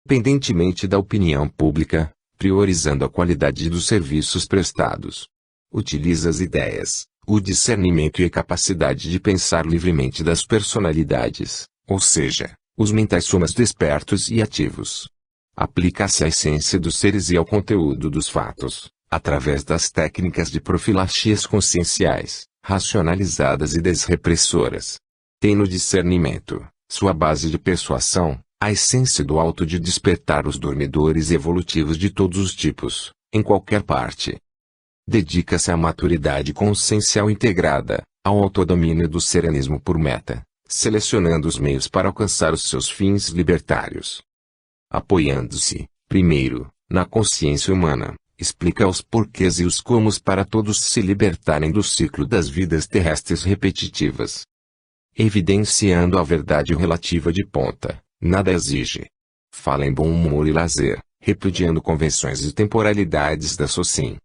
independentemente da opinião pública, priorizando a qualidade dos serviços prestados. Utiliza as ideias, o discernimento e a capacidade de pensar livremente das personalidades, ou seja, os mentais somas despertos e ativos. Aplica-se à essência dos seres e ao conteúdo dos fatos, através das técnicas de profilaxias conscienciais, racionalizadas e desrepressoras. Tem no discernimento, sua base de persuasão, a essência do alto de despertar os dormidores evolutivos de todos os tipos, em qualquer parte. Dedica-se à maturidade consciencial integrada, ao autodomínio do serenismo por meta, selecionando os meios para alcançar os seus fins libertários. Apoiando-se, primeiro, na consciência humana, explica os porquês e os comos para todos se libertarem do ciclo das vidas terrestres repetitivas. Evidenciando a verdade relativa de ponta, nada exige. Fala em bom humor e lazer, repudiando convenções e temporalidades da socin.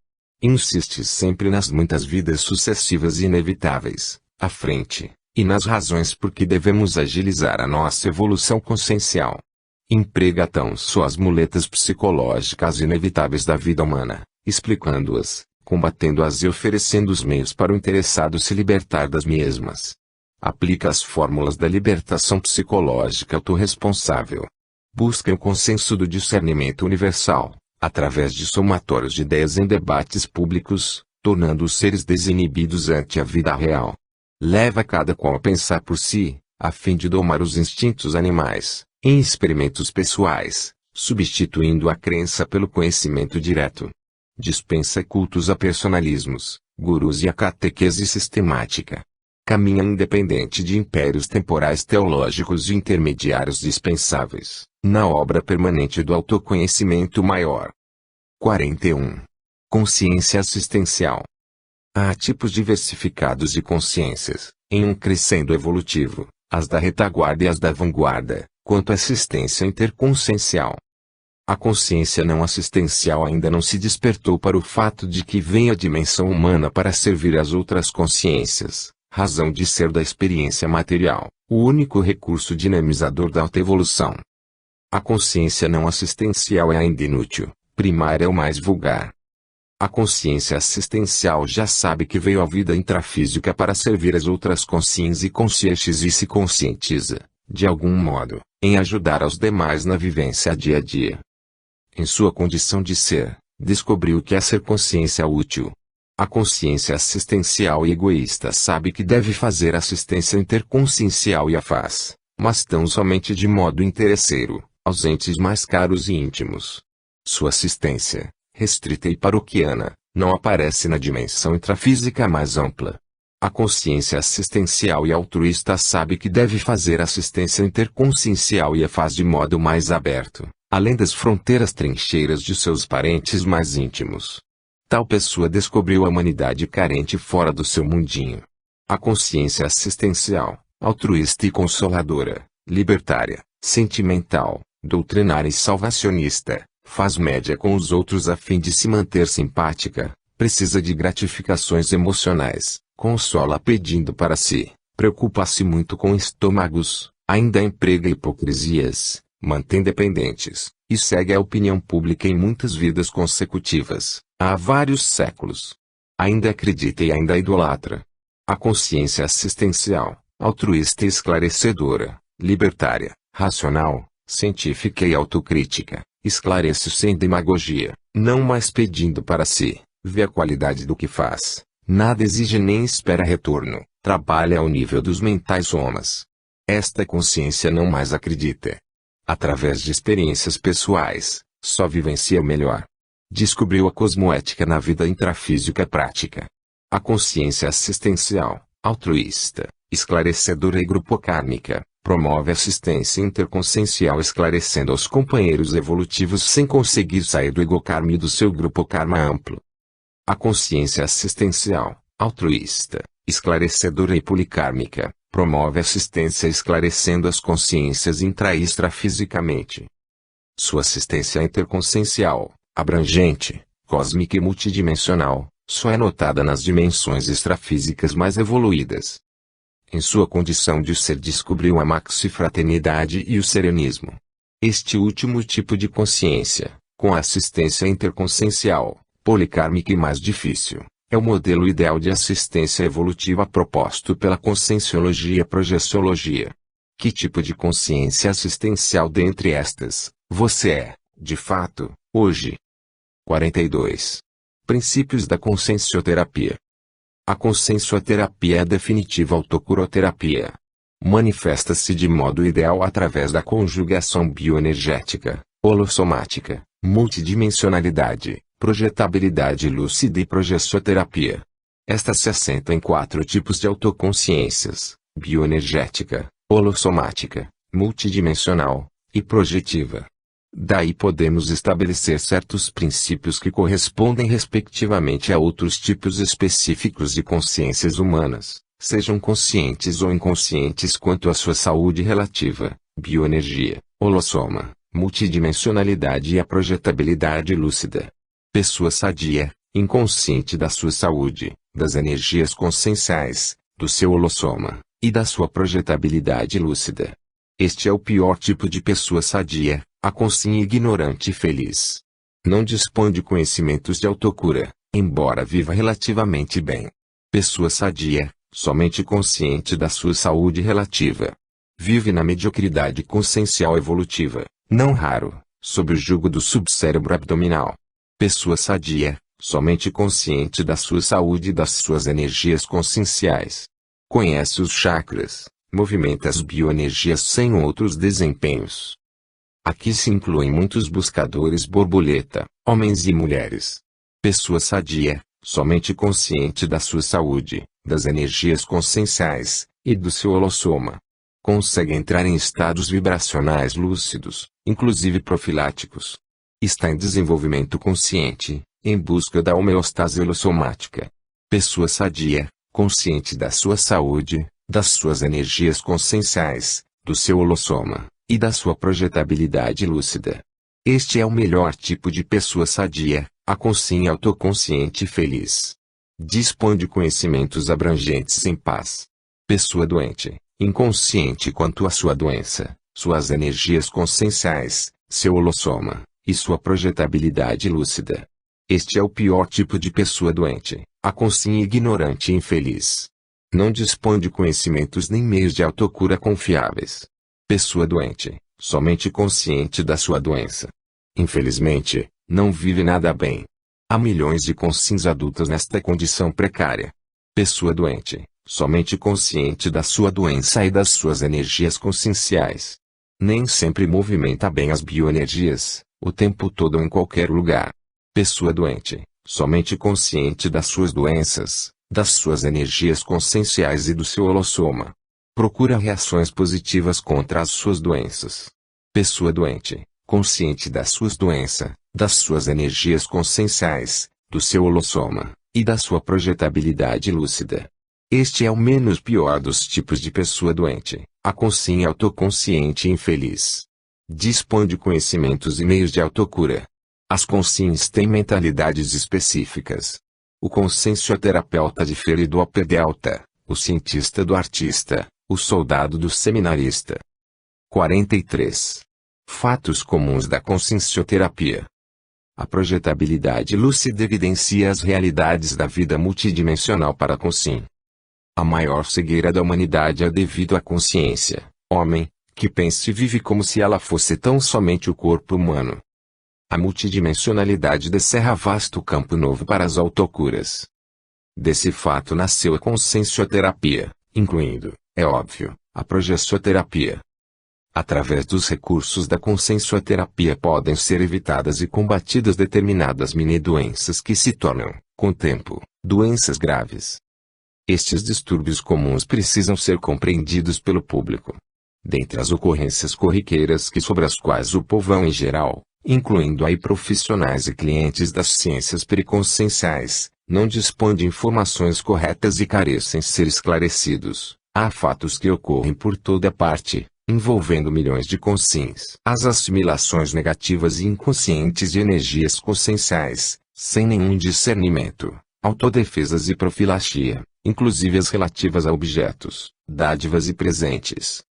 Insiste sempre nas muitas vidas sucessivas e inevitáveis, à frente, e nas razões por que devemos agilizar a nossa evolução consciencial. Emprega tão só as muletas psicológicas inevitáveis da vida humana, explicando-as, combatendo-as e oferecendo os meios para o interessado se libertar das mesmas. Aplica as fórmulas da libertação psicológica autorresponsável. Busca o consenso do discernimento universal, através de somatórios de ideias em debates públicos, tornando os seres desinibidos ante a vida real. Leva cada qual a pensar por si, a fim de domar os instintos animais, em experimentos pessoais, substituindo a crença pelo conhecimento direto. Dispensa cultos a personalismos, gurus e a catequese sistemática. Caminha independente de impérios temporais teológicos e intermediários dispensáveis, na obra permanente do autoconhecimento maior. 41. Consciência assistencial. Há tipos diversificados de consciências, em um crescendo evolutivo, as da retaguarda e as da vanguarda, quanto à assistência interconsciencial. A consciência não assistencial ainda não se despertou para o fato de que vem a dimensão humana para servir às outras consciências, razão de ser da experiência material, o único recurso dinamizador da autoevolução. A consciência não assistencial é ainda inútil, primária é o mais vulgar. A consciência assistencial já sabe que veio à vida intrafísica para servir as outras consciências e conscientes e se conscientiza, de algum modo, em ajudar aos demais na vivência dia a dia. Em sua condição de ser, descobriu que é ser consciência útil. A consciência assistencial e egoísta sabe que deve fazer assistência interconsciencial e a faz, mas tão somente de modo interesseiro, aos entes mais caros e íntimos. Sua assistência, restrita e paroquiana, não aparece na dimensão intrafísica mais ampla. A consciência assistencial e altruísta sabe que deve fazer assistência interconsciencial e a faz de modo mais aberto, além das fronteiras trincheiras de seus parentes mais íntimos. Tal pessoa descobriu a humanidade carente fora do seu mundinho. A consciência assistencial, altruísta e consoladora, libertária, sentimental, doutrinária e salvacionista, faz média com os outros a fim de se manter simpática, precisa de gratificações emocionais, consola pedindo para si, preocupa-se muito com estômagos, ainda emprega hipocrisias, mantém dependentes, e segue a opinião pública em muitas vidas consecutivas, há vários séculos. Ainda acredita e ainda idolatra. A consciência assistencial, altruísta e esclarecedora, libertária, racional, científica e autocrítica, esclarece sem demagogia, não mais pedindo para si, vê a qualidade do que faz, nada exige nem espera retorno, trabalha ao nível dos mentais somas. Esta consciência não mais acredita. Através de experiências pessoais, só vivencia o melhor. Descobriu a cosmoética na vida intrafísica prática. A consciência assistencial, altruísta, esclarecedora e grupocármica, promove assistência interconsciencial esclarecendo aos companheiros evolutivos sem conseguir sair do egokarma e do seu grupokarma amplo. A consciência assistencial, altruísta, esclarecedora e policármica, promove assistência esclarecendo as consciências intra e extrafisicamente. Sua assistência interconsciencial, abrangente, cósmica e multidimensional, só é notada nas dimensões extrafísicas mais evoluídas. Em sua condição de ser descobriu a maxifraternidade e o serenismo. Este último tipo de consciência, com assistência interconsciencial, policármica e mais difícil, é o modelo ideal de assistência evolutiva proposto pela conscienciologia e projeciologia. Que tipo de consciência assistencial dentre estas, você é, de fato, hoje? 42. Princípios da consciencioterapia. A consciencioterapia é a definitiva autocuroterapia. Manifesta-se de modo ideal através da conjugação bioenergética, holossomática, multidimensionalidade, projetabilidade lúcida e projecionterapia. Esta se assenta em 4 tipos de autoconsciências: bioenergética, holossomática, multidimensional e projetiva. Daí podemos estabelecer certos princípios que correspondem respectivamente a outros tipos específicos de consciências humanas, sejam conscientes ou inconscientes quanto à sua saúde relativa, bioenergia, holossoma, multidimensionalidade e a projetabilidade lúcida. Pessoa sadia, inconsciente da sua saúde, das energias conscienciais, do seu holossoma, e da sua projetabilidade lúcida. Este é o pior tipo de pessoa sadia, a consciência ignorante e feliz. Não dispõe de conhecimentos de autocura, embora viva relativamente bem. Pessoa sadia, somente consciente da sua saúde relativa. Vive na mediocridade consciencial evolutiva, não raro, sob o jugo do subcérebro abdominal. Pessoa sadia, somente consciente da sua saúde e das suas energias conscienciais. Conhece os chakras, movimenta as bioenergias sem outros desempenhos. Aqui se incluem muitos buscadores borboleta, homens e mulheres. Pessoa sadia, somente consciente da sua saúde, das energias conscienciais, e do seu holossoma. Consegue entrar em estados vibracionais lúcidos, inclusive profiláticos. Está em desenvolvimento consciente, em busca da homeostase holossomática. Pessoa sadia, consciente da sua saúde, das suas energias conscienciais, do seu holossoma, e da sua projetabilidade lúcida. Este é o melhor tipo de pessoa sadia, a consciência autoconsciente e feliz. Dispõe de conhecimentos abrangentes em paz. Pessoa doente, inconsciente quanto à sua doença, suas energias conscienciais, seu holossoma, e sua projetabilidade lúcida. Este é o pior tipo de pessoa doente, a consciência ignorante e infeliz. Não dispõe de conhecimentos nem meios de autocura confiáveis. Pessoa doente, somente consciente da sua doença. Infelizmente, não vive nada bem. Há milhões de consciências adultas nesta condição precária. Pessoa doente, somente consciente da sua doença e das suas energias conscienciais. Nem sempre movimenta bem as bioenergias, o tempo todo ou em qualquer lugar. Pessoa doente, somente consciente das suas doenças, das suas energias conscienciais e do seu holossoma. Procura reações positivas contra as suas doenças. Pessoa doente, consciente das suas doenças, das suas energias conscienciais, do seu holossoma, e da sua projetabilidade lúcida. Este é o menos pior dos tipos de pessoa doente, a consciência autoconsciente e infeliz. Dispõe de conhecimentos e meios de autocura. As consciências têm mentalidades específicas. O consciencioterapeuta difere do opedelta, o cientista do artista, o soldado do seminarista. 43. Fatos comuns da consciencioterapia. A projetabilidade lúcida evidencia as realidades da vida multidimensional para a consciência. A maior cegueira da humanidade é devido à consciência, homem, que pensa e vive como se ela fosse tão somente o corpo humano. A multidimensionalidade descerra vasto campo novo para as autocuras. Desse fato nasceu a consciencioterapia, incluindo, é óbvio, a projecionterapia. Através dos recursos da consciencioterapia podem ser evitadas e combatidas determinadas mini-doenças que se tornam, com o tempo, doenças graves. Estes distúrbios comuns precisam ser compreendidos pelo público. Dentre as ocorrências corriqueiras sobre as quais o povão em geral, incluindo aí profissionais e clientes das ciências periconscienciais, não dispõe de informações corretas e carecem ser esclarecidos, há fatos que ocorrem por toda parte, envolvendo milhões de consciências. As assimilações negativas e inconscientes de energias conscienciais, sem nenhum discernimento, autodefesas e profilaxia, inclusive as relativas a objetos, dádivas e presentes.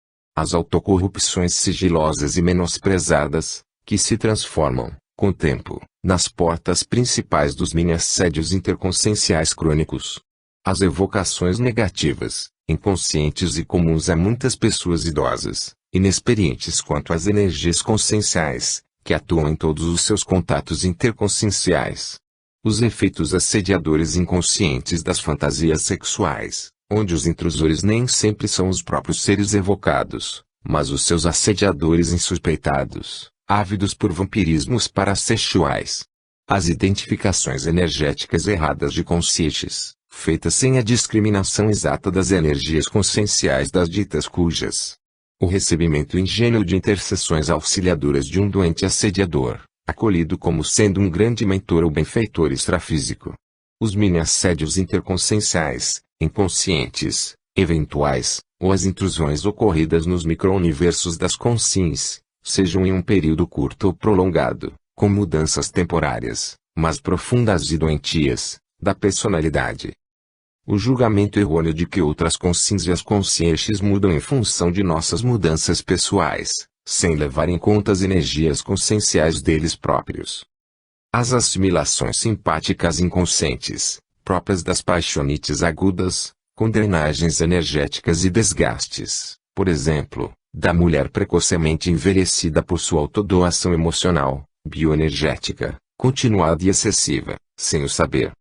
As autocorrupções sigilosas e menosprezadas, que se transformam, com o tempo, nas portas principais dos mini-assédios interconscienciais crônicos. As evocações negativas, inconscientes e comuns a muitas pessoas idosas, inexperientes quanto às energias conscienciais, que atuam em todos os seus contatos interconscienciais. Os efeitos assediadores inconscientes das fantasias sexuais, onde os intrusores nem sempre são os próprios seres evocados, mas os seus assediadores insuspeitados, ávidos por vampirismos parassexuais. As identificações energéticas erradas de conscientes, feitas sem a discriminação exata das energias conscienciais das ditas cujas. O recebimento ingênuo de intercessões auxiliadoras de um doente assediador, acolhido como sendo um grande mentor ou benfeitor extrafísico. Os mini-assédios interconscienciais, inconscientes, eventuais, ou as intrusões ocorridas nos micro-universos das consciências, sejam em um período curto ou prolongado, com mudanças temporárias, mas profundas e doentias, da personalidade. O julgamento errôneo de que outras consciências conscientes mudam em função de nossas mudanças pessoais, sem levar em conta as energias conscienciais deles próprios. As assimilações simpáticas inconscientes, próprias das paixonites agudas, com drenagens energéticas e desgastes, por exemplo, da mulher precocemente envelhecida por sua autodoação emocional, bioenergética, continuada e excessiva, sem o saber.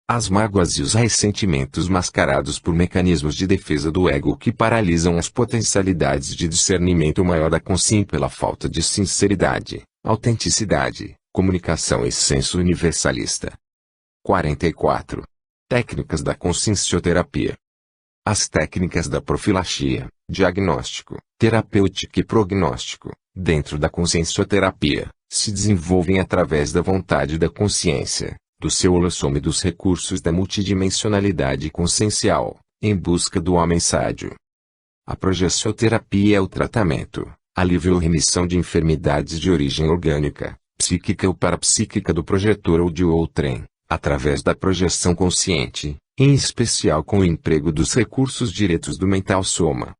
As mágoas e os ressentimentos mascarados por mecanismos de defesa do ego que paralisam as potencialidades de discernimento maior da consciência pela falta de sinceridade, autenticidade, comunicação e senso universalista. 44. Técnicas da consciencioterapia. As técnicas da profilaxia, diagnóstico, terapêutica e prognóstico, dentro da consciencioterapia, se desenvolvem através da vontade da consciência, do seu holossoma e dos recursos da multidimensionalidade consciencial, em busca do homem sádio. A projecionterapia é o tratamento, alívio ou remissão de enfermidades de origem orgânica, psíquica ou parapsíquica do projetor ou de outrem, através da projeção consciente, em especial com o emprego dos recursos diretos do mental soma.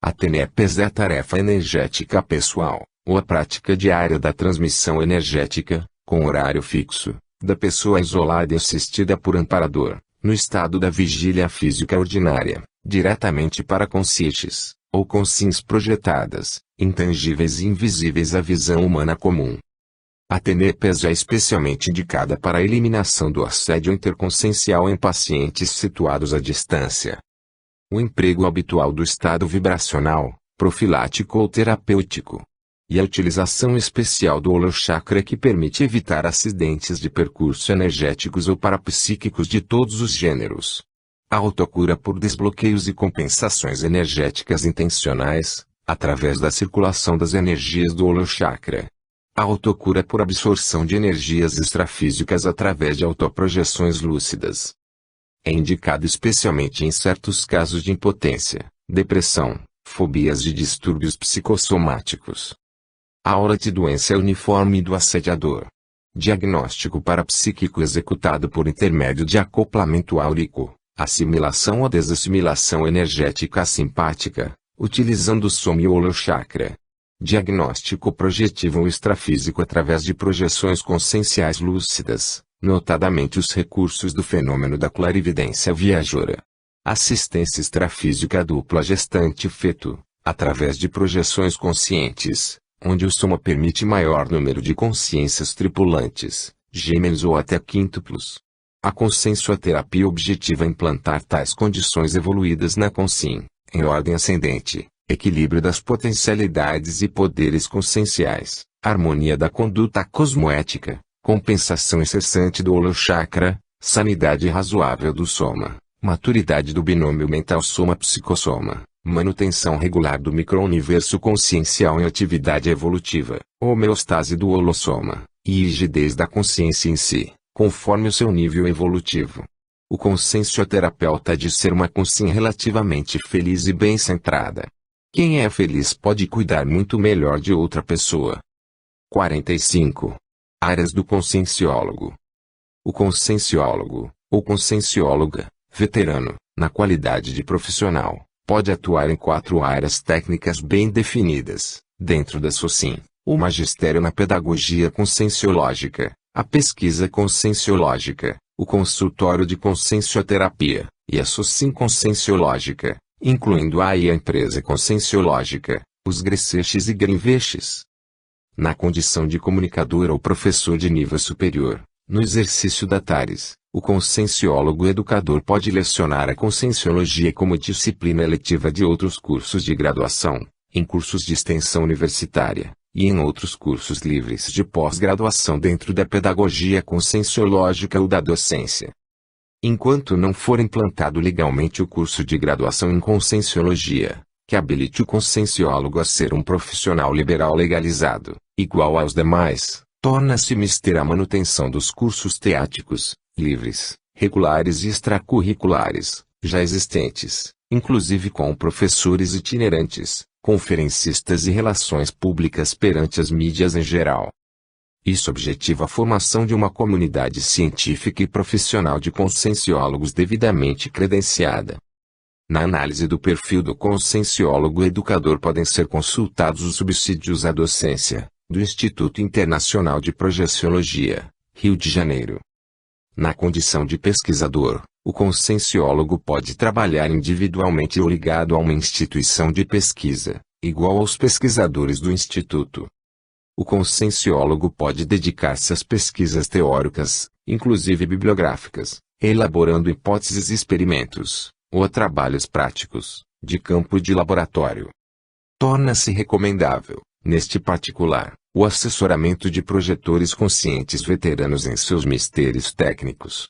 A TENEPES é a tarefa energética pessoal, ou a prática diária da transmissão energética, com horário fixo, da pessoa isolada e assistida por amparador, no estado da vigília física ordinária, diretamente para conscientes, ou consciências projetadas, intangíveis e invisíveis à visão humana comum. A TENEPES é especialmente indicada para a eliminação do assédio interconsciencial em pacientes situados à distância. O emprego habitual do estado vibracional, profilático ou terapêutico. E a utilização especial do holochakra que permite evitar acidentes de percurso energéticos ou parapsíquicos de todos os gêneros. A autocura por desbloqueios e compensações energéticas intencionais, através da circulação das energias do holochakra. A autocura por absorção de energias extrafísicas através de autoprojeções lúcidas. É indicado especialmente em certos casos de impotência, depressão, fobias e distúrbios psicossomáticos. A aura de doença é uniforme do assediador. Diagnóstico parapsíquico executado por intermédio de acoplamento áurico, assimilação ou desassimilação energética simpática, utilizando o soma e o holochakra. Diagnóstico projetivo ou extrafísico através de projeções conscienciais lúcidas, notadamente os recursos do fenômeno da clarividência viajoura. Assistência extrafísica dupla gestante-feto, através de projeções conscientes, onde o soma permite maior número de consciências tripulantes, gêmeos ou até quíntuplos. A consciencioterapia objetiva implantar tais condições evoluídas na consciência, em ordem ascendente, equilíbrio das potencialidades e poderes conscienciais, harmonia da conduta cosmoética, compensação incessante do holochakra, sanidade razoável do soma, maturidade do binômio mental soma-psicossoma, manutenção regular do micro-universo consciencial em atividade evolutiva, homeostase do holossoma, e rigidez da consciência em si, conforme o seu nível evolutivo. O consciencioterapeuta diz ser uma consciência relativamente feliz e bem-centrada. Quem é feliz pode cuidar muito melhor de outra pessoa. 45. Áreas do conscienciólogo. O conscienciólogo, ou consciencióloga, veterano, na qualidade de profissional, pode atuar em 4 áreas técnicas bem definidas, dentro da SOCIM: o magistério na pedagogia conscienciológica, a pesquisa conscienciológica, o consultório de consciencioterapia, e a SOCIM conscienciológica, incluindo a empresa conscienciológica, os Greceches e Grinveches. Na condição de comunicador ou professor de nível superior, no exercício da TARES, o conscienciólogo educador pode lecionar a conscienciologia como disciplina eletiva de outros cursos de graduação, em cursos de extensão universitária, e em outros cursos livres de pós-graduação dentro da pedagogia conscienciológica ou da docência. Enquanto não for implantado legalmente o curso de graduação em conscienciologia, que habilite o conscienciólogo a ser um profissional liberal legalizado, igual aos demais, torna-se mister a manutenção dos cursos teáticos, livres, regulares e extracurriculares, já existentes, inclusive com professores itinerantes, conferencistas e relações públicas perante as mídias em geral. Isso objetiva a formação de uma comunidade científica e profissional de conscienciólogos devidamente credenciada. Na análise do perfil do conscienciólogo educador podem ser consultados os subsídios à docência, do Instituto Internacional de Projeciologia, Rio de Janeiro. Na condição de pesquisador, o conscienciólogo pode trabalhar individualmente ou ligado a uma instituição de pesquisa, igual aos pesquisadores do Instituto. O conscienciólogo pode dedicar-se às pesquisas teóricas, inclusive bibliográficas, elaborando hipóteses e experimentos, ou a trabalhos práticos, de campo e de laboratório. Torna-se recomendável, neste particular, o assessoramento de projetores conscientes veteranos em seus mistérios técnicos.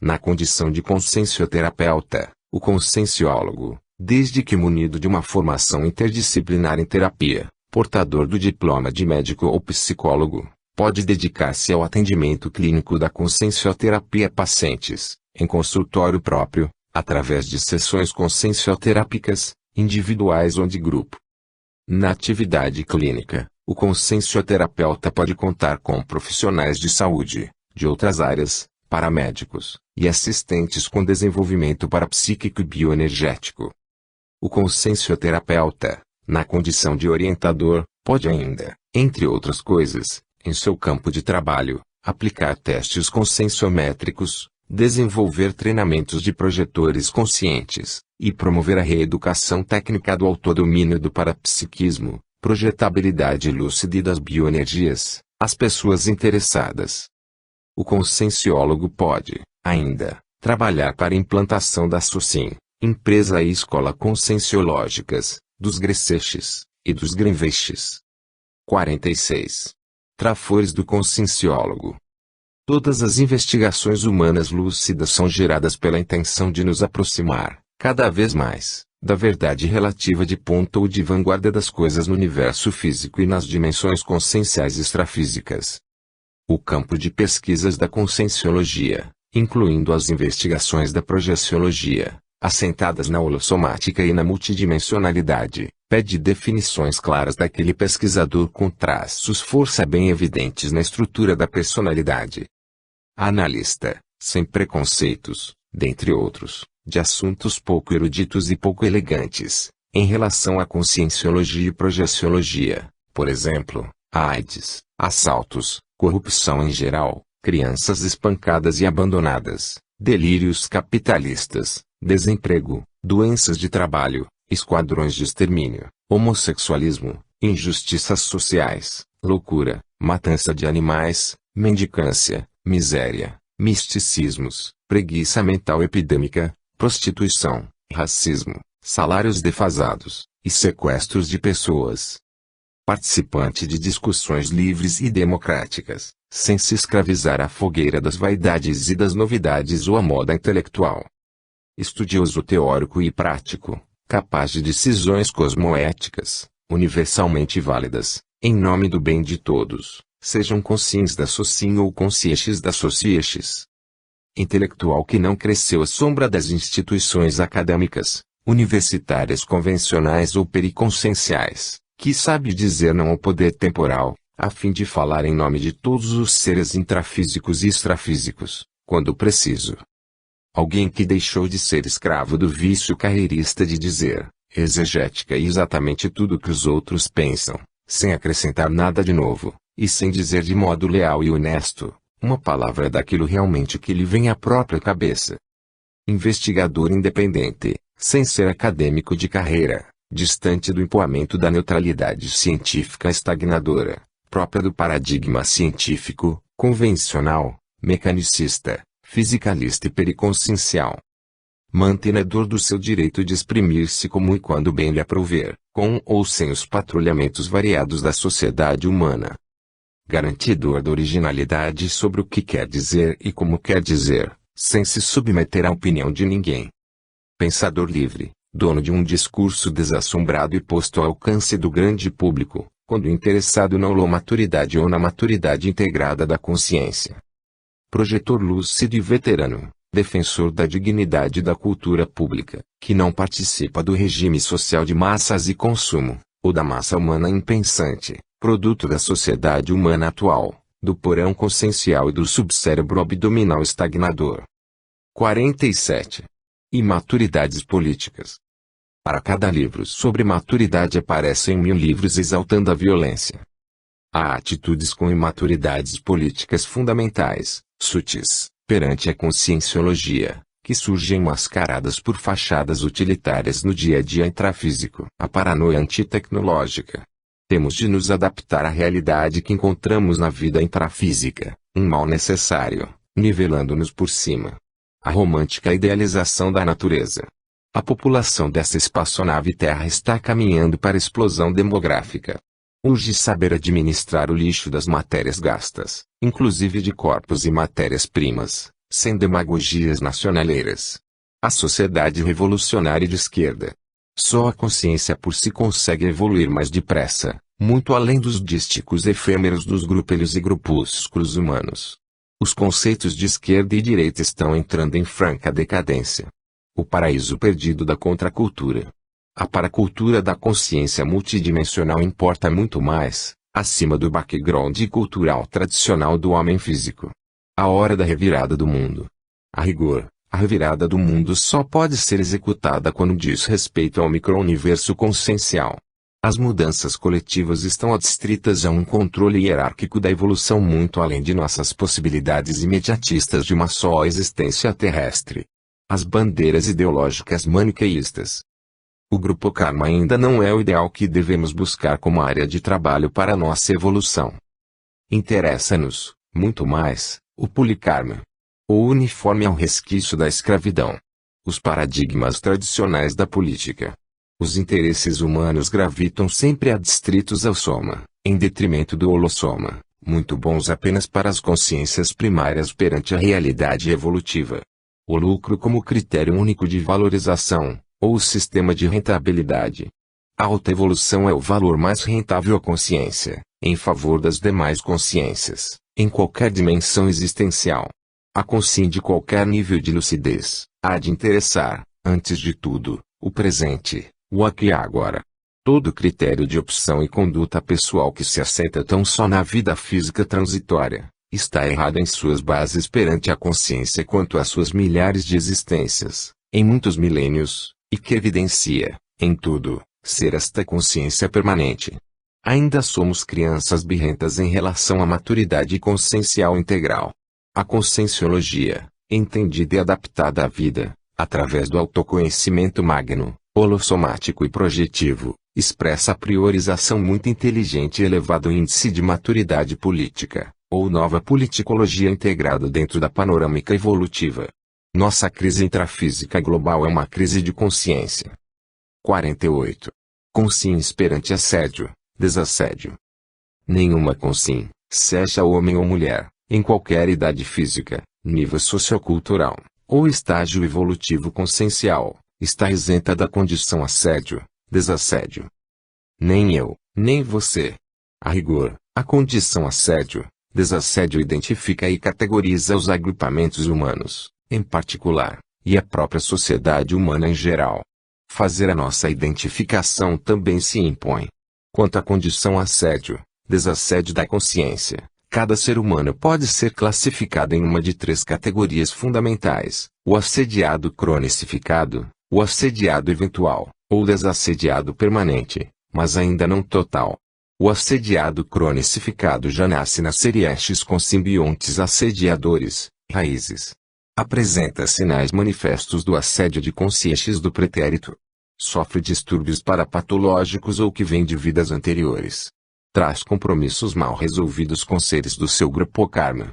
Na condição de consciencioterapeuta, o conscienciólogo, desde que munido de uma formação interdisciplinar em terapia, portador do diploma de médico ou psicólogo, pode dedicar-se ao atendimento clínico da consciencioterapia a pacientes, em consultório próprio, através de sessões consciencioterápicas, individuais ou de grupo. Na atividade clínica, o consciencioterapeuta pode contar com profissionais de saúde, de outras áreas, paramédicos, e assistentes com desenvolvimento parapsíquico e bioenergético. O consciencioterapeuta, na condição de orientador, pode ainda, entre outras coisas, em seu campo de trabalho, aplicar testes conscienciométricos, desenvolver treinamentos de projetores conscientes, e promover a reeducação técnica do autodomínio do parapsiquismo, projetabilidade lúcida e das bioenergias, às pessoas interessadas. O conscienciólogo pode, ainda, trabalhar para a implantação da SOCIM, empresa e escola conscienciológicas, dos Greceches, e dos Grinveches. 46. Trafores do conscienciólogo. Todas as investigações humanas lúcidas são geradas pela intenção de nos aproximar, cada vez mais, da verdade relativa de ponta ou de vanguarda das coisas no universo físico e nas dimensões conscienciais extrafísicas. O campo de pesquisas da conscienciologia, incluindo as investigações da projeciologia, assentadas na holossomática e na multidimensionalidade, pede definições claras daquele pesquisador com traços força bem evidentes na estrutura da personalidade. Analista, sem preconceitos, dentre outros, de assuntos pouco eruditos e pouco elegantes, em relação à conscienciologia e projeciologia, por exemplo, AIDS, assaltos, corrupção em geral, crianças espancadas e abandonadas, delírios capitalistas, desemprego, doenças de trabalho, esquadrões de extermínio, homossexualismo, injustiças sociais, loucura, matança de animais, mendicância, miséria, misticismos, preguiça mental epidêmica, prostituição, racismo, salários defasados, e sequestros de pessoas. Participante de discussões livres e democráticas, sem se escravizar à fogueira das vaidades e das novidades ou à moda intelectual. Estudioso teórico e prático, capaz de decisões cosmoéticas, universalmente válidas, em nome do bem de todos, sejam conscientes da SOCIM ou conscientes da societes. Intelectual que não cresceu à sombra das instituições acadêmicas, universitárias convencionais ou periconscienciais, que sabe dizer não ao poder temporal, a fim de falar em nome de todos os seres intrafísicos e extrafísicos, quando preciso. Alguém que deixou de ser escravo do vício carreirista de dizer, exegética e exatamente tudo que os outros pensam, sem acrescentar nada de novo, e sem dizer de modo leal e honesto, uma palavra daquilo realmente que lhe vem à própria cabeça. Investigador independente, sem ser acadêmico de carreira, distante do empoamento da neutralidade científica estagnadora, própria do paradigma científico, convencional, mecanicista, fisicalista e periconsciencial. Mantenedor do seu direito de exprimir-se como e quando bem lhe aprouver, com ou sem os patrulhamentos variados da sociedade humana. Garantidor da originalidade sobre o que quer dizer e como quer dizer, sem se submeter à opinião de ninguém. Pensador livre, dono de um discurso desassombrado e posto ao alcance do grande público, quando interessado na holomaturidade ou na maturidade integrada da consciência. Projetor lúcido e veterano, defensor da dignidade da cultura pública, que não participa do regime social de massas e consumo, ou da massa humana impensante, produto da sociedade humana atual, do porão consciencial e do subcérebro abdominal estagnador. 47. Imaturidades políticas. Para cada livro sobre maturidade aparecem 1000 livros exaltando a violência. Há atitudes com imaturidades políticas fundamentais, sutis, perante a conscienciologia, que surgem mascaradas por fachadas utilitárias no dia a dia intrafísico. A paranoia antitecnológica. Temos de nos adaptar à realidade que encontramos na vida intrafísica, um mal necessário, nivelando-nos por cima. A romântica idealização da natureza. A população dessa espaçonave Terra está caminhando para a explosão demográfica. Urge saber administrar o lixo das matérias gastas, inclusive de corpos e matérias-primas, sem demagogias nacionaleiras. A sociedade revolucionária de esquerda. Só a consciência por si consegue evoluir mais depressa, muito além dos dísticos efêmeros dos grupelhos e grupúsculos humanos. Os conceitos de esquerda e direita estão entrando em franca decadência. O paraíso perdido da contracultura. A paracultura da consciência multidimensional importa muito mais, acima do background cultural tradicional do homem físico. A hora da revirada do mundo. A rigor, a revirada do mundo só pode ser executada quando diz respeito ao micro-universo consciencial. As mudanças coletivas estão adstritas a um controle hierárquico da evolução muito além de nossas possibilidades imediatistas de uma só existência terrestre. As bandeiras ideológicas maniqueístas. O grupo karma ainda não é o ideal que devemos buscar como área de trabalho para nossa evolução. Interessa-nos, muito mais, o polikarma. O uniforme é um resquício da escravidão. Os paradigmas tradicionais da política. Os interesses humanos gravitam sempre adstritos ao soma, em detrimento do holossoma, muito bons apenas para as consciências primárias perante a realidade evolutiva. O lucro como critério único de valorização, ou o sistema de rentabilidade. A alta evolução é o valor mais rentável à consciência, em favor das demais consciências, em qualquer dimensão existencial. A consciência de qualquer nível de lucidez, há de interessar, antes de tudo, o presente, o aqui e agora. Todo critério de opção e conduta pessoal que se assenta tão só na vida física transitória, está errado em suas bases perante a consciência quanto às suas milhares de existências, em muitos milênios, e que evidencia, em tudo, ser esta consciência permanente. Ainda somos crianças birrentas em relação à maturidade consciencial integral. A conscienciologia, entendida e adaptada à vida, através do autoconhecimento magno, holossomático e projetivo, expressa a priorização muito inteligente e elevado índice de maturidade política, ou nova politicologia integrada dentro da panorâmica evolutiva. Nossa crise intrafísica global é uma crise de consciência. 48. Consciência perante assédio, desassédio. Nenhuma consciência, seja homem ou mulher, em qualquer idade física, nível sociocultural, ou estágio evolutivo consciencial, está isenta da condição assédio, desassédio. Nem eu, nem você. A rigor, a condição assédio, desassédio identifica e categoriza os agrupamentos humanos, em particular, e a própria sociedade humana em geral. Fazer a nossa identificação também se impõe. Quanto à condição assédio, desassédio da consciência, Cada ser humano pode ser classificado em uma de três categorias fundamentais: o assediado cronificado, o assediado eventual, ou desassediado permanente, mas ainda não total. O assediado cronificado já nasce na série X com simbiontes assediadores, raízes. Apresenta sinais manifestos do assédio de consciências do pretérito. Sofre distúrbios parapatológicos ou que vêm de vidas anteriores. Traz compromissos mal resolvidos com seres do seu grupo karma.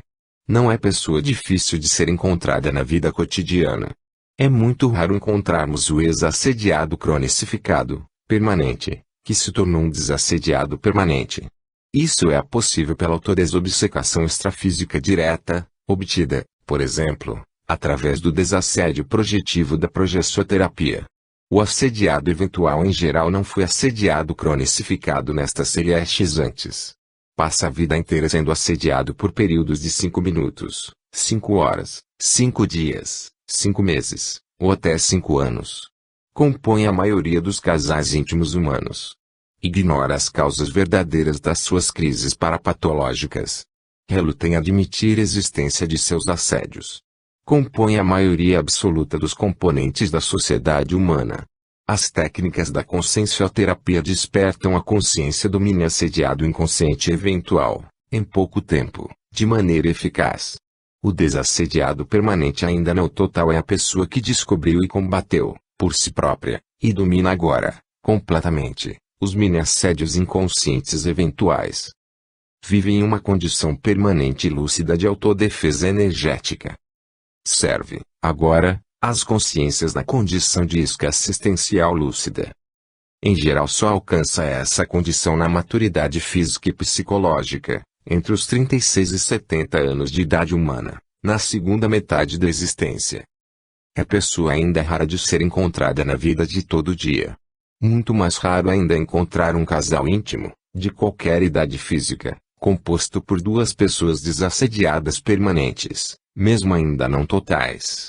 Não é pessoa difícil de ser encontrada na vida cotidiana. É muito raro encontrarmos o ex-assediado cronificado, permanente, que se tornou um desassediado permanente. Isso é possível pela autodesobcecação extrafísica direta, obtida, por exemplo, através do desassédio projetivo da progessoterapia. O assediado eventual em geral não foi assediado cronificado nesta série X antes. Passa a vida inteira sendo assediado por períodos de 5 minutos, 5 horas, 5 dias, 5 meses, ou até 5 anos. Compõe a maioria dos casais íntimos humanos. Ignora as causas verdadeiras das suas crises parapatológicas. Reluta em admitir a existência de seus assédios. Compõe a maioria absoluta dos componentes da sociedade humana. As técnicas da consciencioterapia despertam a consciência do mini assediado inconsciente eventual, em pouco tempo, de maneira eficaz. O desassediado permanente ainda não total é a pessoa que descobriu e combateu, por si própria, e domina agora, completamente, os mini-assédios inconscientes eventuais. Vive em uma condição permanente e lúcida de autodefesa energética. Serve, agora, às consciências na condição de isca assistencial lúcida. Em geral só alcança essa condição na maturidade física e psicológica, entre os 36 e 70 anos de idade humana, na segunda metade da existência. É pessoa ainda rara de ser encontrada na vida de todo dia. Muito mais raro ainda encontrar um casal íntimo, de qualquer idade física, composto por duas pessoas desassediadas permanentes, mesmo ainda não totais.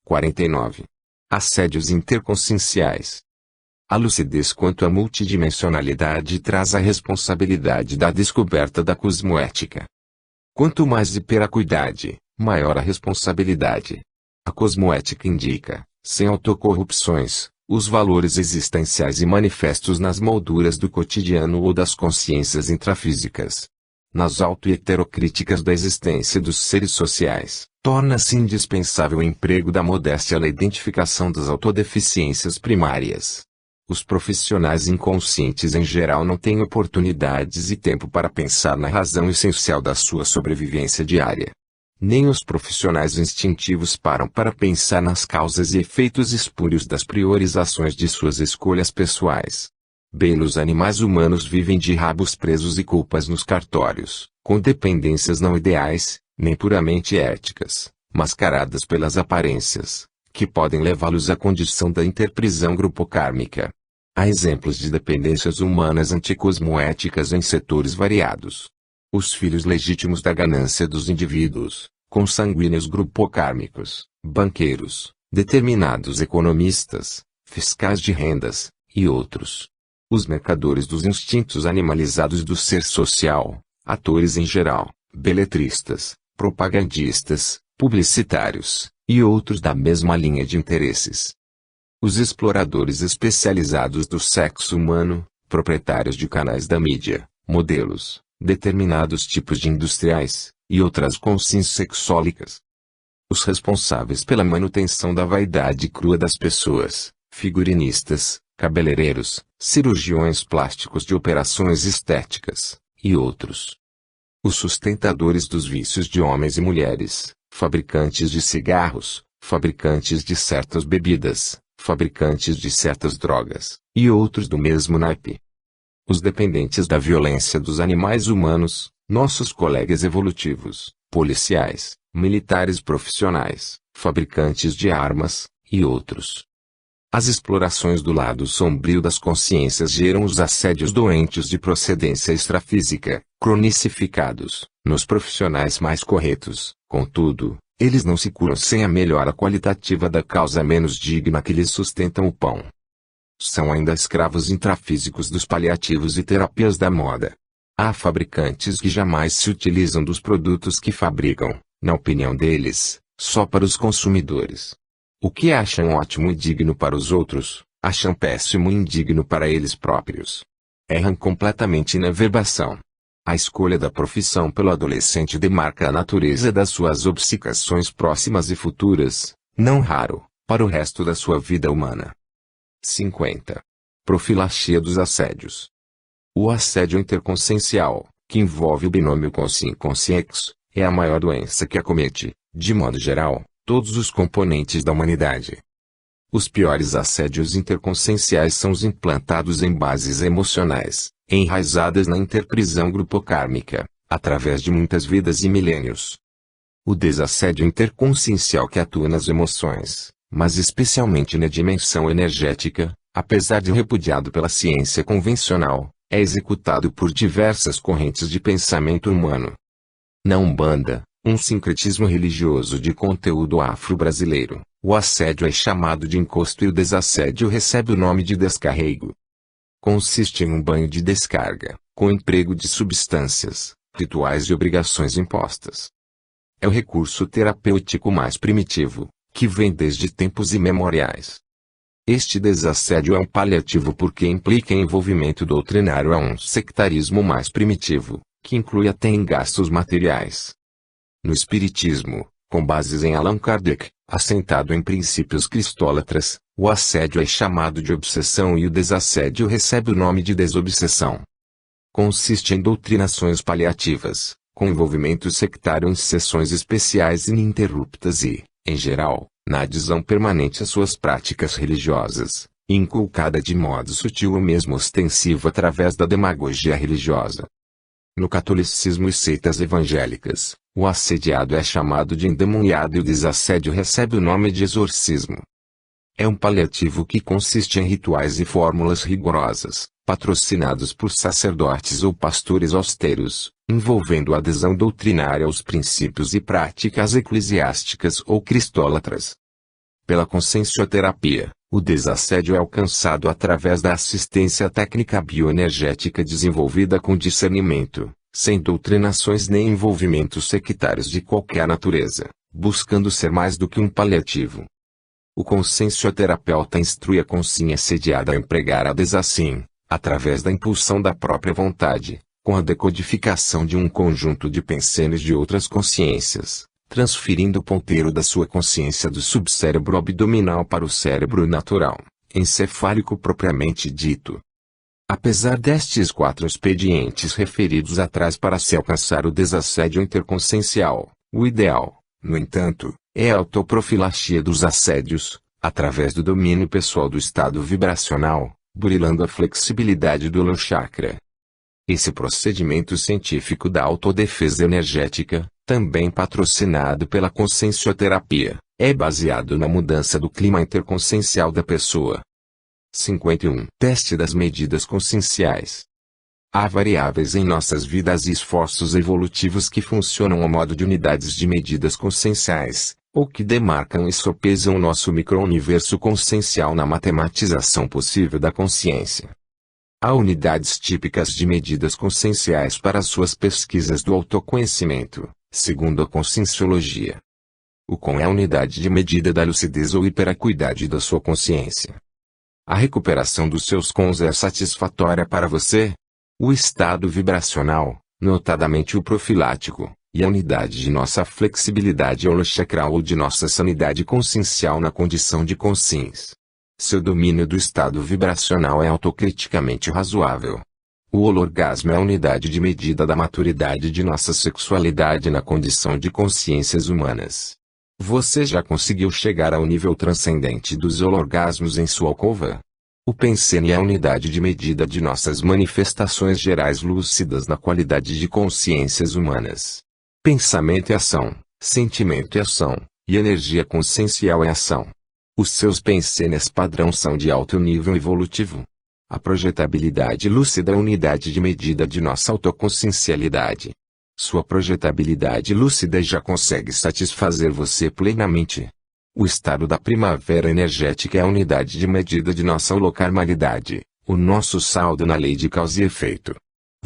49. Assédios interconscienciais. A lucidez quanto à multidimensionalidade traz a responsabilidade da descoberta da cosmoética. Quanto mais hiperacuidade, maior a responsabilidade. A cosmoética indica, sem autocorrupções, os valores existenciais e manifestos nas molduras do cotidiano ou das consciências intrafísicas. Nas auto-heterocríticas da existência dos seres sociais, torna-se indispensável o emprego da modéstia na identificação das autodeficiências primárias. Os profissionais inconscientes em geral não têm oportunidades e tempo para pensar na razão essencial da sua sobrevivência diária. Nem os profissionais instintivos param para pensar nas causas e efeitos espúrios das priorizações de suas escolhas pessoais. Belos animais humanos vivem de rabos presos e culpas nos cartórios, com dependências não ideais, nem puramente éticas, mascaradas pelas aparências, que podem levá-los à condição da interprisão grupocármica. Há exemplos de dependências humanas anticosmoéticas em setores variados. Os filhos legítimos da ganância dos indivíduos, consanguíneos grupocármicos, banqueiros, determinados economistas, fiscais de rendas, e outros. Os mercadores dos instintos animalizados do ser social, atores em geral, beletristas, propagandistas, publicitários, e outros da mesma linha de interesses. Os exploradores especializados do sexo humano, proprietários de canais da mídia, modelos, determinados tipos de industriais, e outras consciências sexólicas. Os responsáveis pela manutenção da vaidade crua das pessoas, figurinistas, cabeleireiros, cirurgiões plásticos de operações estéticas, e outros. Os sustentadores dos vícios de homens e mulheres, fabricantes de cigarros, fabricantes de certas bebidas, fabricantes de certas drogas, e outros do mesmo naipe. Os dependentes da violência dos animais humanos, nossos colegas evolutivos, policiais, militares profissionais, fabricantes de armas, e outros. As explorações do lado sombrio das consciências geram os assédios doentes de procedência extrafísica, cronificados, nos profissionais mais corretos. Contudo, eles não se curam sem a melhora qualitativa da causa menos digna que lhes sustentam o pão. São ainda escravos intrafísicos dos paliativos e terapias da moda. Há fabricantes que jamais se utilizam dos produtos que fabricam, na opinião deles, só para os consumidores. O que acham ótimo e digno para os outros, acham péssimo e indigno para eles próprios. Erram completamente na verbação. A escolha da profissão pelo adolescente demarca a natureza das suas obcecações próximas e futuras, não raro, para o resto da sua vida humana. 50. Profilaxia dos assédios. O assédio interconsciencial, que envolve o binômio consciência-consciência, é a maior doença que acomete, de modo geral, todos os componentes da humanidade. Os piores assédios interconscienciais são os implantados em bases emocionais, enraizadas na interprisão grupocármica, através de muitas vidas e milênios. O desassédio interconsciencial que atua nas emoções, mas especialmente na dimensão energética, apesar de repudiado pela ciência convencional, é executado por diversas correntes de pensamento humano. Na Umbanda, um sincretismo religioso de conteúdo afro-brasileiro, o assédio é chamado de encosto e o desassédio recebe o nome de descarrego. Consiste em um banho de descarga, com emprego de substâncias, rituais e obrigações impostas. É o recurso terapêutico mais primitivo, que vem desde tempos imemoriais. Este desassédio é um paliativo porque implica envolvimento doutrinário a um sectarismo mais primitivo, que inclui até em gastos materiais. No Espiritismo, com bases em Allan Kardec, assentado em princípios cristólatras, o assédio é chamado de obsessão e o desassédio recebe o nome de desobsessão. Consiste em doutrinações paliativas, com envolvimento sectário em sessões especiais ininterruptas e, em geral, na adesão permanente às suas práticas religiosas, inculcada de modo sutil ou mesmo ostensivo através da demagogia religiosa. No catolicismo e seitas evangélicas, o assediado é chamado de endemoniado e o desassédio recebe o nome de exorcismo. É um paliativo que consiste em rituais e fórmulas rigorosas, patrocinados por sacerdotes ou pastores austeros, envolvendo adesão doutrinária aos princípios e práticas eclesiásticas ou cristólatras. Pela consciencioterapia, o desassédio é alcançado através da assistência técnica bioenergética desenvolvida com discernimento, sem doutrinações nem envolvimentos sectários de qualquer natureza, buscando ser mais do que um paliativo. O consciencioterapeuta instrui a consciência assediada a empregar a desassim, através da impulsão da própria vontade, com a decodificação de um conjunto de pensenes de outras consciências, transferindo o ponteiro da sua consciência do subcérebro abdominal para o cérebro natural, encefálico propriamente dito. Apesar destes 4 expedientes referidos atrás para se alcançar o desassédio interconsciencial, o ideal, no entanto, é a autoprofilaxia dos assédios, através do domínio pessoal do estado vibracional, burilando a flexibilidade do holochakra. Esse procedimento científico da autodefesa energética, também patrocinado pela consciencioterapia, é baseado na mudança do clima interconsciencial da pessoa. 51. Teste das medidas conscienciais. Há variáveis em nossas vidas e esforços evolutivos que funcionam ao modo de unidades de medidas conscienciais, ou que demarcam e sopesam o nosso micro-universo consciencial na matematização possível da consciência. Há unidades típicas de medidas conscienciais para suas pesquisas do autoconhecimento, segundo a conscienciologia. O com é a unidade de medida da lucidez ou hiperacuidade da sua consciência. A recuperação dos seus cons é satisfatória para você? O estado vibracional, notadamente o profilático, e a unidade de nossa flexibilidade holochakral ou de nossa sanidade consciencial na condição de consciência. Seu domínio do estado vibracional é autocriticamente razoável. O holorgasmo é a unidade de medida da maturidade de nossa sexualidade na condição de consciências humanas. Você já conseguiu chegar ao nível transcendente dos holorgasmos em sua alcova? O pensene é a unidade de medida de nossas manifestações gerais lúcidas na qualidade de consciências humanas. Pensamento é ação, sentimento é ação, e energia consciencial é ação. Os seus pensenes padrão são de alto nível evolutivo. A projetabilidade lúcida é a unidade de medida de nossa autoconsciencialidade. Sua projetabilidade lúcida já consegue satisfazer você plenamente. O estado da primavera energética é a unidade de medida de nossa holocarmalidade, o nosso saldo na lei de causa e efeito.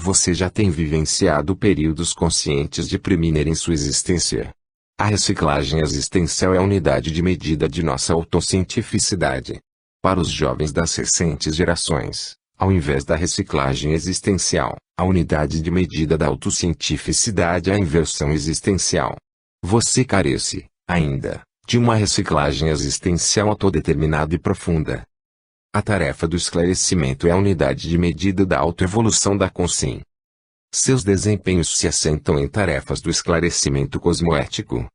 Você já tem vivenciado períodos conscientes de preminer em sua existência. A reciclagem existencial é a unidade de medida de nossa autocientificidade. Para os jovens das recentes gerações, ao invés da reciclagem existencial, a unidade de medida da autocientificidade é a inversão existencial. Você carece, ainda, de uma reciclagem existencial autodeterminada e profunda. A tarefa do esclarecimento é a unidade de medida da autoevolução da consciência. Seus desempenhos se assentam em tarefas do esclarecimento cosmoético.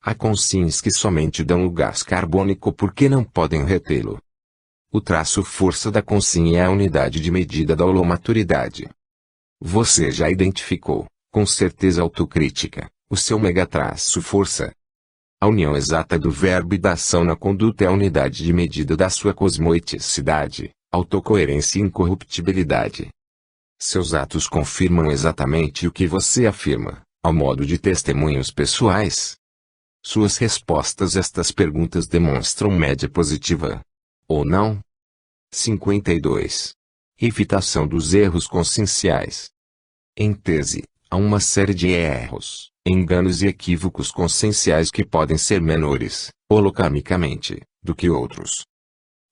Há consciências que somente dão o gás carbônico porque não podem retê-lo. O traço força da consciência é a unidade de medida da holomaturidade. Você já identificou, com certeza autocrítica, o seu megatraço força. A união exata do verbo e da ação na conduta é a unidade de medida da sua cosmoeticidade, autocoerência e incorruptibilidade. Seus atos confirmam exatamente o que você afirma, ao modo de testemunhos pessoais. Suas respostas a estas perguntas demonstram média positiva. Ou não? 52. Evitação dos erros conscienciais. Em tese, há uma série de erros, enganos e equívocos conscienciais que podem ser menores, holocarmicamente, do que outros.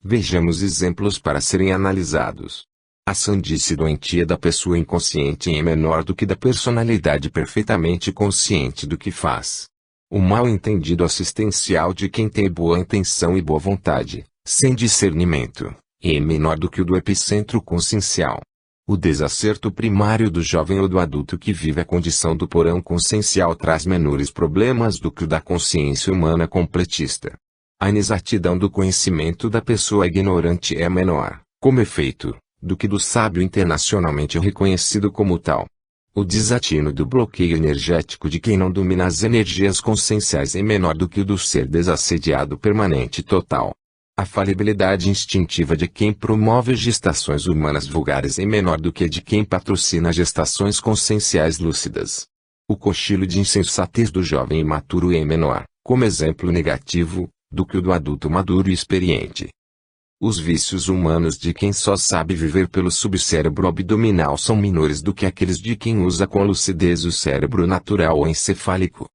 Vejamos exemplos para serem analisados. A sandice doentia da pessoa inconsciente é menor do que da personalidade perfeitamente consciente do que faz. O mal-entendido assistencial de quem tem boa intenção e boa vontade, sem discernimento, é menor do que o do epicentro consciencial. O desacerto primário do jovem ou do adulto que vive a condição do porão consciencial traz menores problemas do que o da consciência humana completista. A inexatidão do conhecimento da pessoa ignorante é menor, como efeito, do que do sábio internacionalmente reconhecido como tal. O desatino do bloqueio energético de quem não domina as energias conscienciais é menor do que o do ser desassediado permanente total. A falibilidade instintiva de quem promove gestações humanas vulgares é menor do que a de quem patrocina gestações conscienciais lúcidas. O cochilo de insensatez do jovem imaturo é menor, como exemplo negativo, do que o do adulto maduro e experiente. Os vícios humanos de quem só sabe viver pelo subcérebro abdominal são menores do que aqueles de quem usa com lucidez o cérebro natural ou encefálico.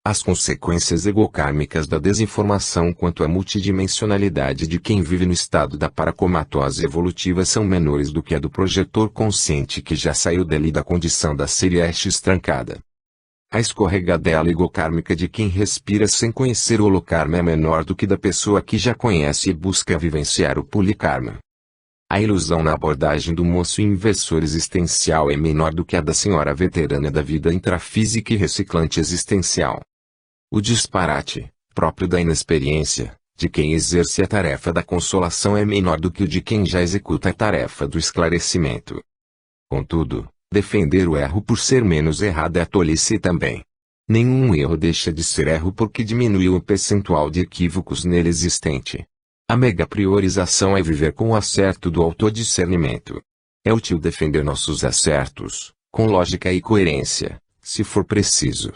As consequências egocármicas da desinformação quanto à multidimensionalidade de quem vive no estado da paracomatose evolutiva são menores do que a do projetor consciente que já saiu dali da condição da Sirius estrancada. A escorregadela egocármica de quem respira sem conhecer o holocarma é menor do que da pessoa que já conhece e busca vivenciar o policarma. A ilusão na abordagem do moço inversor existencial é menor do que a da senhora veterana da vida intrafísica e reciclante existencial. O disparate, próprio da inexperiência, de quem exerce a tarefa da consolação é menor do que o de quem já executa a tarefa do esclarecimento. Contudo, defender o erro por ser menos errado é tolice também. Nenhum erro deixa de ser erro porque diminuiu o percentual de equívocos nele existente. A megapriorização é viver com o acerto do autodiscernimento. É útil defender nossos acertos, com lógica e coerência, se for preciso.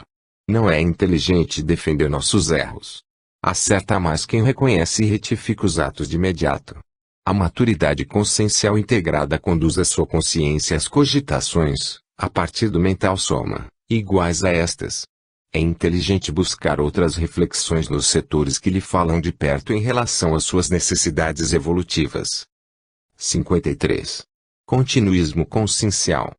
Não é inteligente defender nossos erros. Acerta mais quem reconhece e retifica os atos de imediato. A maturidade consciencial integrada conduz a sua consciência às cogitações, a partir do mental soma, iguais a estas. É inteligente buscar outras reflexões nos setores que lhe falam de perto em relação às suas necessidades evolutivas. 53. Continuismo consciencial.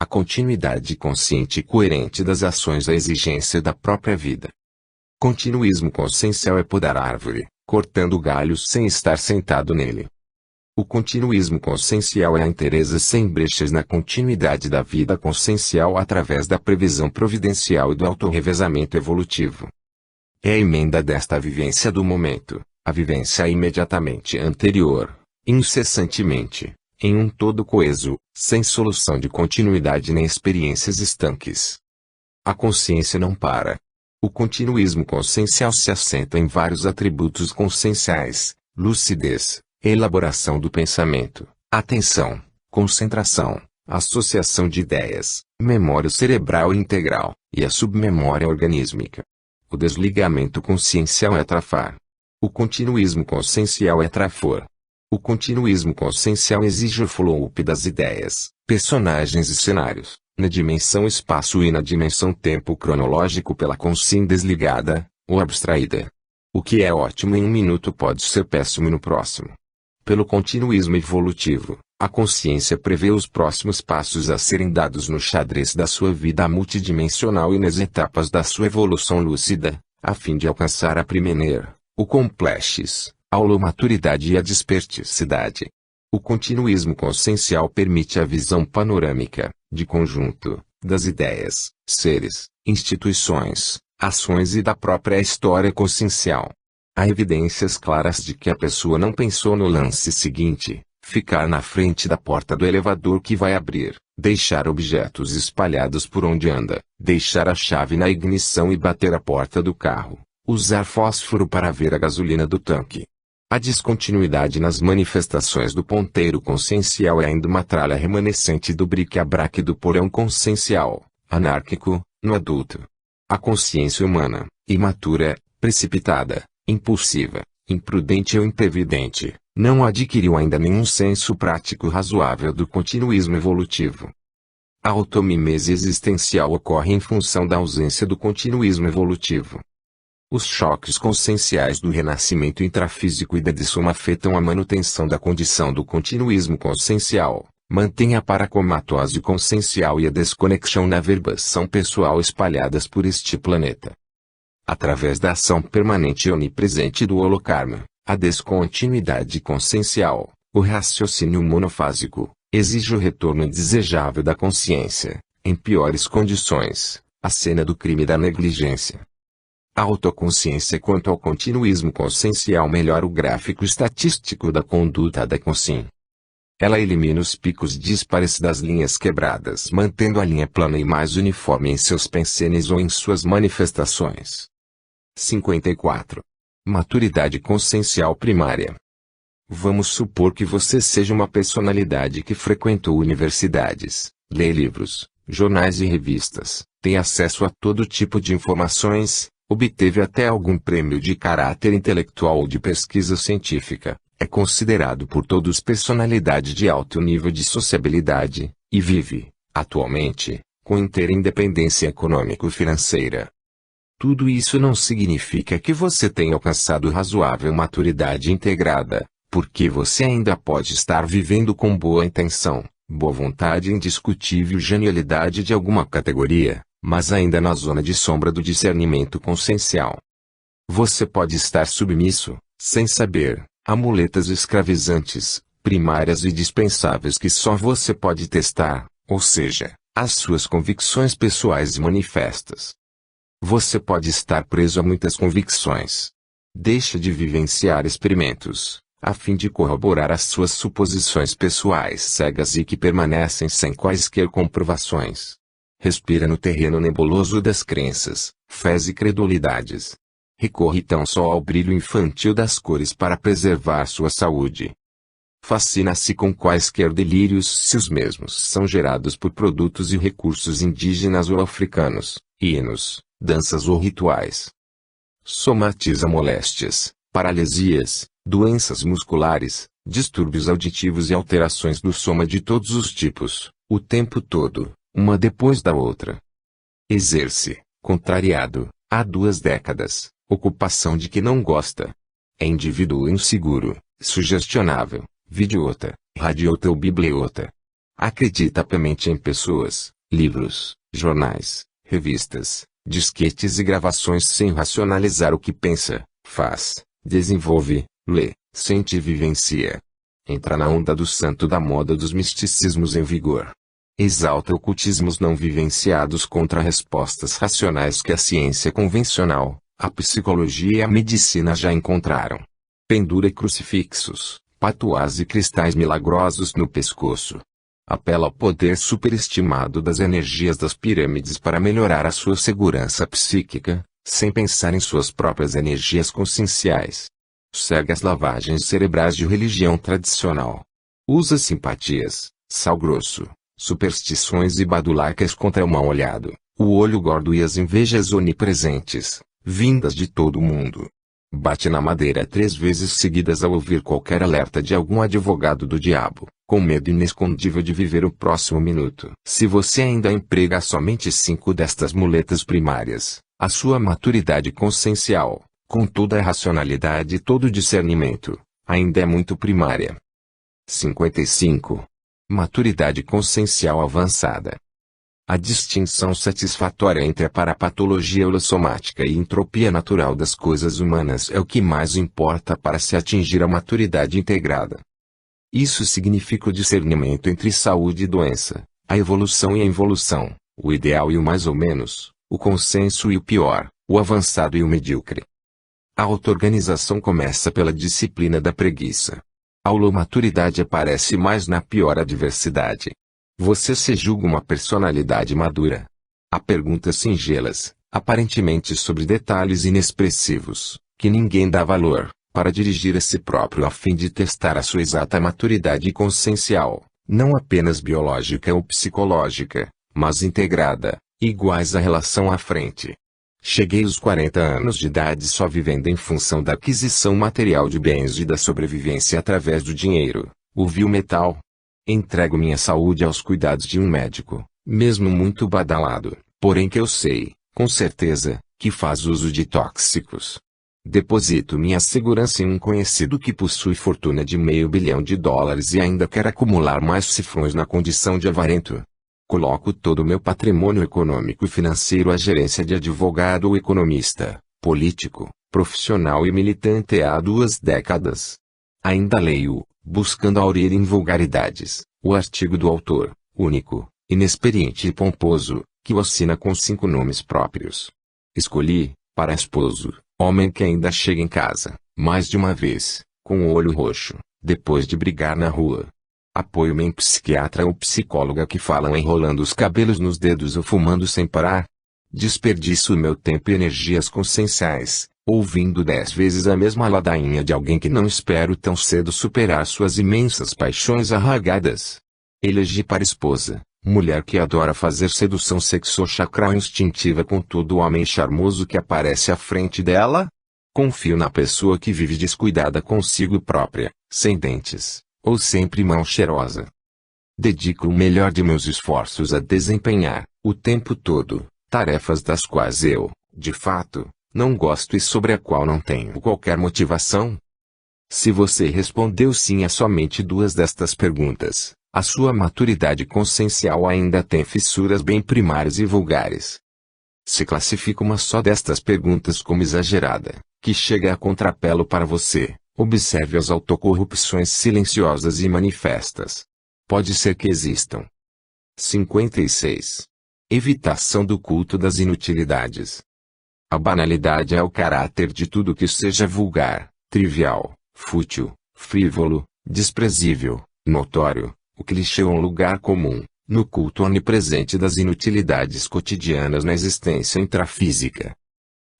A continuidade consciente e coerente das ações é a exigência da própria vida. Continuismo consciencial é podar árvore, cortando galhos sem estar sentado nele. O continuismo consciencial é a inteireza sem brechas na continuidade da vida consciencial através da previsão providencial e do autorrevezamento evolutivo. É a emenda desta vivência do momento, a vivência imediatamente anterior, incessantemente, em um todo coeso, sem solução de continuidade nem experiências estanques. A consciência não para. O continuismo consciencial se assenta em vários atributos conscienciais: lucidez, elaboração do pensamento, atenção, concentração, associação de ideias, memória cerebral integral, e a submemória organísmica. O desligamento consciencial é trafar. O continuismo consciencial é trafor. O continuismo consciencial exige o follow-up das ideias, personagens e cenários, na dimensão espaço e na dimensão tempo cronológico pela consciência desligada, ou abstraída. O que é ótimo em um minuto pode ser péssimo no próximo. Pelo continuismo evolutivo, a consciência prevê os próximos passos a serem dados no xadrez da sua vida multidimensional e nas etapas da sua evolução lúcida, a fim de alcançar a primeira, o complexis, a holomaturidade e a desperticidade. O continuismo consciencial permite a visão panorâmica, de conjunto, das ideias, seres, instituições, ações e da própria história consciencial. Há evidências claras de que a pessoa não pensou no lance seguinte: ficar na frente da porta do elevador que vai abrir, deixar objetos espalhados por onde anda, deixar a chave na ignição e bater a porta do carro, usar fósforo para ver a gasolina do tanque. A descontinuidade nas manifestações do ponteiro consciencial é ainda uma tralha remanescente do bric-a-brac do porão consciencial, anárquico, no adulto. A consciência humana, imatura, precipitada, impulsiva, imprudente ou imprevidente, não adquiriu ainda nenhum senso prático razoável do continuismo evolutivo. A automimese existencial ocorre em função da ausência do continuismo evolutivo. Os choques conscienciais do renascimento intrafísico e da dessoma afetam a manutenção da condição do continuismo consciencial, mantém a paracomatose consciencial e a desconexão na verbação pessoal espalhadas por este planeta. Através da ação permanente e onipresente do holocarma, a descontinuidade consciencial, o raciocínio monofásico, exige o retorno indesejável da consciência, em piores condições, a cena do crime e da negligência. A autoconsciência quanto ao continuismo consciencial melhora o gráfico estatístico da conduta da consciência. Ela elimina os picos díspares das linhas quebradas, mantendo a linha plana e mais uniforme em seus pensenes ou em suas manifestações. 54. Maturidade consciencial primária. Vamos supor que você seja uma personalidade que frequentou universidades, lê livros, jornais e revistas, tem acesso a todo tipo de informações, obteve até algum prêmio de caráter intelectual ou de pesquisa científica, é considerado por todos personalidade de alto nível de sociabilidade, e vive, atualmente, com inteira independência econômico-financeira. Tudo isso não significa que você tenha alcançado razoável maturidade integrada, porque você ainda pode estar vivendo com boa intenção, boa vontade e indiscutível genialidade de alguma categoria, mas ainda na zona de sombra do discernimento consciencial. Você pode estar submisso, sem saber, a muletas escravizantes, primárias e dispensáveis que só você pode testar, ou seja, as suas convicções pessoais e manifestas. Você pode estar preso a muitas convicções. Deixa de vivenciar experimentos, a fim de corroborar as suas suposições pessoais cegas e que permanecem sem quaisquer comprovações. Respira no terreno nebuloso das crenças, fés e credulidades. Recorre tão só ao brilho infantil das cores para preservar sua saúde. Fascina-se com quaisquer delírios se os mesmos são gerados por produtos e recursos indígenas ou africanos, hinos, danças ou rituais. Somatiza moléstias, paralisias, doenças musculares, distúrbios auditivos e alterações do soma de todos os tipos, o tempo todo, uma depois da outra. Exerce, contrariado, há 2 décadas, ocupação de que não gosta. É indivíduo inseguro, sugestionável, videota, radiota ou bibliota. Acredita piamente em pessoas, livros, jornais, revistas, disquetes e gravações sem racionalizar o que pensa, faz, desenvolve, lê, sente e vivencia. Entra na onda do santo da moda dos misticismos em vigor. Exalta ocultismos não vivenciados contra respostas racionais que a ciência convencional, a psicologia e a medicina já encontraram. Pendura crucifixos, patuás e cristais milagrosos no pescoço. Apela ao poder superestimado das energias das pirâmides para melhorar a sua segurança psíquica, sem pensar em suas próprias energias conscienciais. Segue as lavagens cerebrais de religião tradicional. Usa simpatias, sal grosso, superstições e badulacas contra o mal-olhado, o olho gordo e as invejas onipresentes, vindas de todo o mundo. Bate na madeira 3 vezes seguidas ao ouvir qualquer alerta de algum advogado do diabo, com medo inescondível de viver o próximo minuto. Se você ainda emprega somente 5 destas muletas primárias, a sua maturidade consciencial, com toda a racionalidade e todo o discernimento, ainda é muito primária. 55. Maturidade consciencial avançada. A distinção satisfatória entre a parapatologia holossomática e entropia natural das coisas humanas é o que mais importa para se atingir a maturidade integrada. Isso significa o discernimento entre saúde e doença, a evolução e a involução, o ideal e o mais ou menos, o consenso e o pior, o avançado e o medíocre. A auto-organização começa pela disciplina da preguiça. A holomaturidade aparece mais na pior adversidade. Você se julga uma personalidade madura? Há perguntas singelas, aparentemente sobre detalhes inexpressivos, que ninguém dá valor, para dirigir a si próprio a fim de testar a sua exata maturidade consciencial, não apenas biológica ou psicológica, mas integrada, iguais à relação à frente. Cheguei aos 40 anos de idade só vivendo em função da aquisição material de bens e da sobrevivência através do dinheiro, o vil metal. Entrego minha saúde aos cuidados de um médico, mesmo muito badalado, porém que eu sei, com certeza, que faz uso de tóxicos. Deposito minha segurança em um conhecido que possui fortuna de $500 milhão e ainda quer acumular mais cifrões na condição de avarento. Coloco todo o meu patrimônio econômico e financeiro à gerência de advogado ou economista, político, profissional e militante há 2 décadas. Ainda leio, buscando aurir em vulgaridades, o artigo do autor, único, inexperiente e pomposo, que o assina com 5 nomes próprios. Escolhi, para esposo, homem que ainda chega em casa, mais de uma vez, com o olho roxo, depois de brigar na rua. Apoio-me em psiquiatra ou psicóloga que falam enrolando os cabelos nos dedos ou fumando sem parar. Desperdiço meu tempo e energias conscienciais, ouvindo 10 vezes a mesma ladainha de alguém que não espero tão cedo superar suas imensas paixões arraigadas. Elegi para esposa, mulher que adora fazer sedução sexo-chakral instintiva com todo homem charmoso que aparece à frente dela. Confio na pessoa que vive descuidada consigo própria, sem dentes, ou sempre mão cheirosa. Dedico o melhor de meus esforços a desempenhar, o tempo todo, tarefas das quais eu, de fato, não gosto e sobre a qual não tenho qualquer motivação? Se você respondeu sim a somente 2 destas perguntas, a sua maturidade consciencial ainda tem fissuras bem primárias e vulgares. Se classifica uma só destas perguntas como exagerada, que chega a contrapelo para você, observe as autocorrupções silenciosas e manifestas. Pode ser que existam. 56. Evitação do culto das inutilidades. A banalidade é o caráter de tudo que seja vulgar, trivial, fútil, frívolo, desprezível, notório, o clichê ou um lugar comum, no culto onipresente das inutilidades cotidianas na existência intrafísica.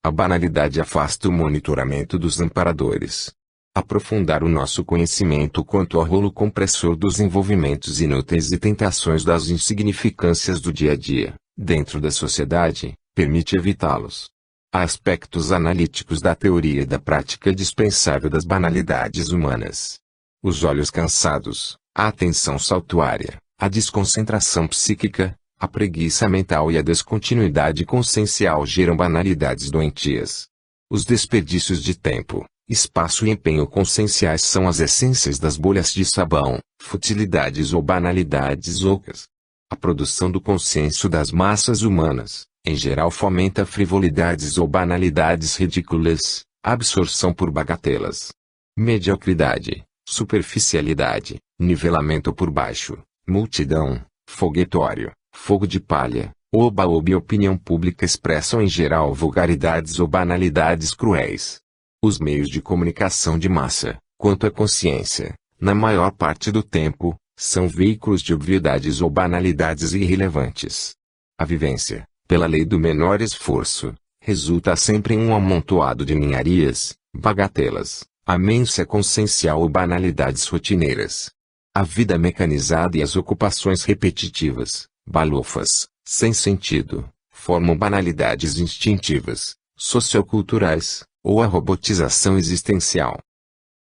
A banalidade afasta o monitoramento dos amparadores. Aprofundar o nosso conhecimento quanto ao rolo compressor dos envolvimentos inúteis e tentações das insignificâncias do dia a dia, dentro da sociedade, permite evitá-los. Há aspectos analíticos da teoria e da prática dispensável das banalidades humanas. Os olhos cansados, a atenção saltuária, a desconcentração psíquica, a preguiça mental e a descontinuidade consciencial geram banalidades doentias. Os desperdícios de tempo, espaço e empenho conscienciais são as essências das bolhas de sabão, futilidades ou banalidades ocas. A produção do consenso das massas humanas, em geral fomenta frivolidades ou banalidades ridículas, absorção por bagatelas. Mediocridade, superficialidade, nivelamento por baixo, multidão, foguetório, fogo de palha, oba-oba e opinião pública expressam em geral vulgaridades ou banalidades cruéis. Os meios de comunicação de massa, quanto à consciência, na maior parte do tempo, são veículos de obviedades ou banalidades irrelevantes. A vivência, pela lei do menor esforço, resulta sempre em um amontoado de ninharias, bagatelas, amência consciencial ou banalidades rotineiras. A vida mecanizada e as ocupações repetitivas, balofas, sem sentido, formam banalidades instintivas, socioculturais, ou a robotização existencial.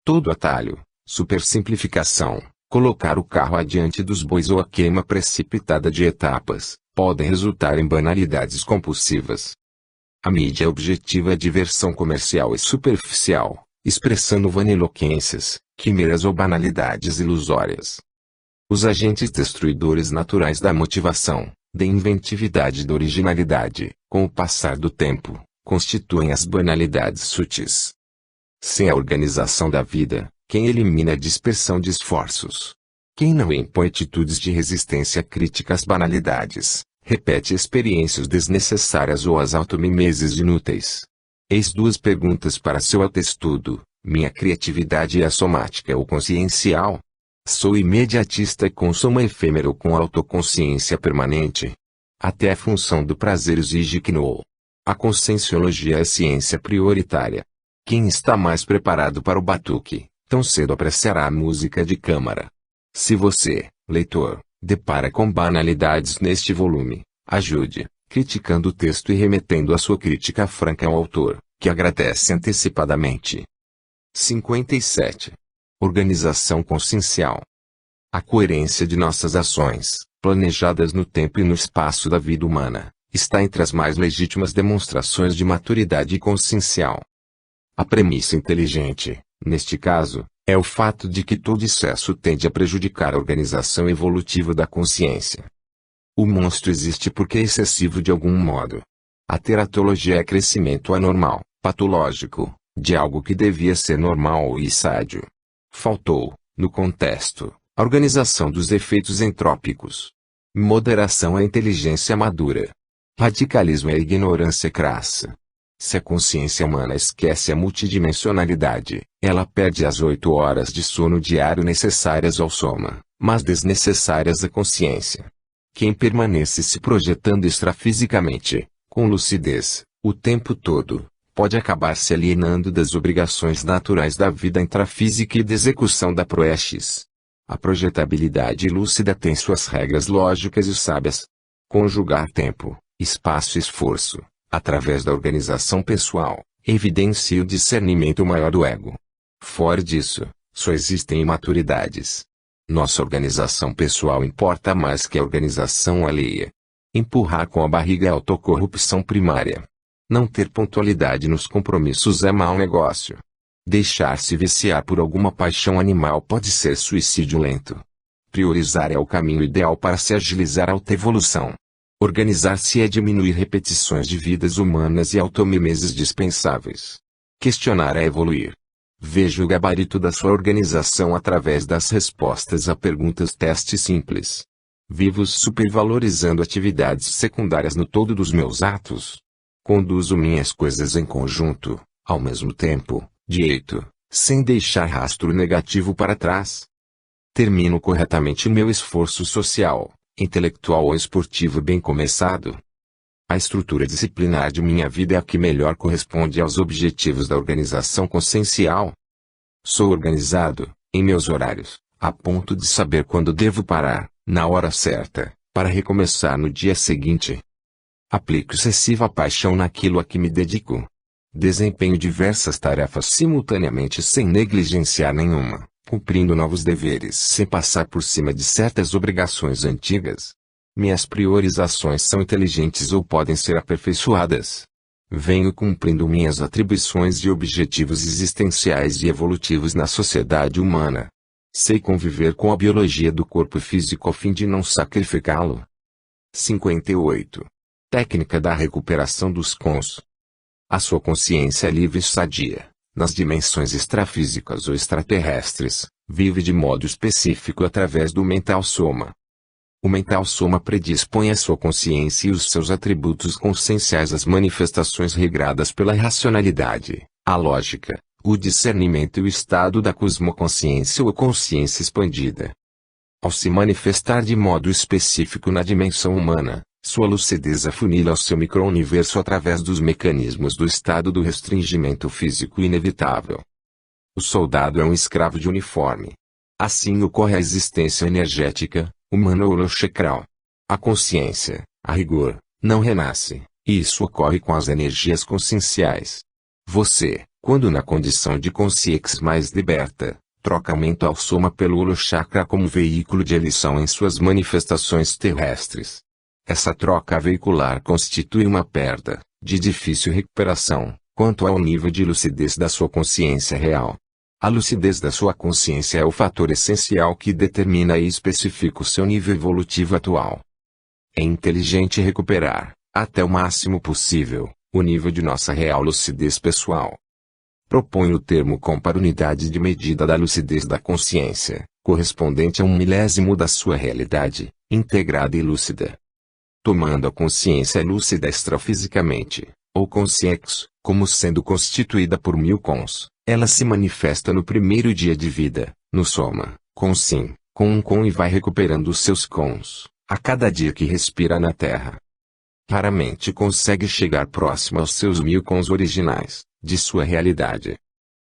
Todo atalho, supersimplificação, colocar o carro adiante dos bois ou a queima precipitada de etapas, podem resultar em banalidades compulsivas. A mídia objetiva é diversão comercial e superficial, expressando vaniloquências, quimeras ou banalidades ilusórias. Os agentes destruidores naturais da motivação, da inventividade e da originalidade, com o passar do tempo, constituem as banalidades sutis. Sem a organização da vida, quem elimina a dispersão de esforços? Quem não impõe atitudes de resistência crítica às banalidades, repete experiências desnecessárias ou as automimeses inúteis? Eis duas perguntas para seu autoestudo: minha criatividade é somática ou consciencial? Sou imediatista e consumo efêmero com autoconsciência permanente? Até a função do prazer exige que a conscienciologia é ciência prioritária. Quem está mais preparado para o batuque, tão cedo apreciará a música de câmara. Se você, leitor, depara com banalidades neste volume, ajude, criticando o texto e remetendo a sua crítica franca ao autor, que agradece antecipadamente. 57. Organização consciencial. A coerência de nossas ações, planejadas no tempo e no espaço da vida humana, está entre as mais legítimas demonstrações de maturidade consciencial. A premissa inteligente, neste caso, é o fato de que todo excesso tende a prejudicar a organização evolutiva da consciência. O monstro existe porque é excessivo de algum modo. A teratologia é crescimento anormal, patológico, de algo que devia ser normal e sádio. Faltou, no contexto, a organização dos efeitos entrópicos. Moderação é inteligência madura. Radicalismo é ignorância crassa. Se a consciência humana esquece a multidimensionalidade, ela perde as 8 horas de sono diário necessárias ao soma, mas desnecessárias à consciência. Quem permanece se projetando extrafisicamente, com lucidez, o tempo todo, pode acabar se alienando das obrigações naturais da vida intrafísica e da execução da proesis. A projetabilidade lúcida tem suas regras lógicas e sábias. Conjugar tempo, espaço e esforço, através da organização pessoal, evidencia o discernimento maior do ego. Fora disso, só existem imaturidades. Nossa organização pessoal importa mais que a organização alheia. Empurrar com a barriga é autocorrupção primária. Não ter pontualidade nos compromissos é mau negócio. Deixar-se viciar por alguma paixão animal pode ser suicídio lento. Priorizar é o caminho ideal para se agilizar a autoevolução. Organizar-se é diminuir repetições de vidas humanas e automimeses dispensáveis. Questionar é evoluir. Veja o gabarito da sua organização através das respostas a perguntas-teste simples. Vivo supervalorizando atividades secundárias no todo dos meus atos. Conduzo minhas coisas em conjunto, ao mesmo tempo, direito, sem deixar rastro negativo para trás. Termino corretamente meu esforço social, intelectual ou esportivo bem começado. A estrutura disciplinar de minha vida é a que melhor corresponde aos objetivos da organização consciencial. Sou organizado, em meus horários, a ponto de saber quando devo parar, na hora certa, para recomeçar no dia seguinte. Aplico excessiva paixão naquilo a que me dedico. Desempenho diversas tarefas simultaneamente sem negligenciar nenhuma, cumprindo novos deveres sem passar por cima de certas obrigações antigas. Minhas priorizações são inteligentes ou podem ser aperfeiçoadas. Venho cumprindo minhas atribuições e objetivos existenciais e evolutivos na sociedade humana. Sei conviver com a biologia do corpo físico a fim de não sacrificá-lo. 58. Técnica da recuperação dos cons. A sua consciência livre e sadia, nas dimensões extrafísicas ou extraterrestres, vive de modo específico através do mental soma. O mental soma predispõe a sua consciência e os seus atributos conscienciais às manifestações regradas pela racionalidade, a lógica, o discernimento e o estado da cosmoconsciência ou consciência expandida. Ao se manifestar de modo específico na dimensão humana, sua lucidez afunila o seu micro-universo através dos mecanismos do estado do restringimento físico inevitável. O soldado é um escravo de uniforme. Assim ocorre a existência energética, humana ou chakral. A consciência, a rigor, não renasce, e isso ocorre com as energias conscienciais. Você, Quando na condição de consciência mais liberta, troca a mental soma pelo holochakra como veículo de eleição em suas manifestações terrestres. Essa troca veicular constitui uma perda, de difícil recuperação, quanto ao nível de lucidez da sua consciência real. A lucidez da sua consciência é o fator essencial que determina e especifica o seu nível evolutivo atual. É inteligente recuperar, até o máximo possível, o nível de nossa real lucidez pessoal. Propõe o termo com para unidade de medida da lucidez da consciência, correspondente a 1/1000 da sua realidade, integrada e lúcida. Tomando a consciência lúcida extrafisicamente, ou consciência, como sendo constituída por 1000 cons, ela se manifesta no primeiro dia de vida, no soma, com sim, com um com e vai recuperando os seus cons, a cada dia que respira na Terra. Raramente consegue chegar próximo aos seus 1000 cons originais, de sua realidade.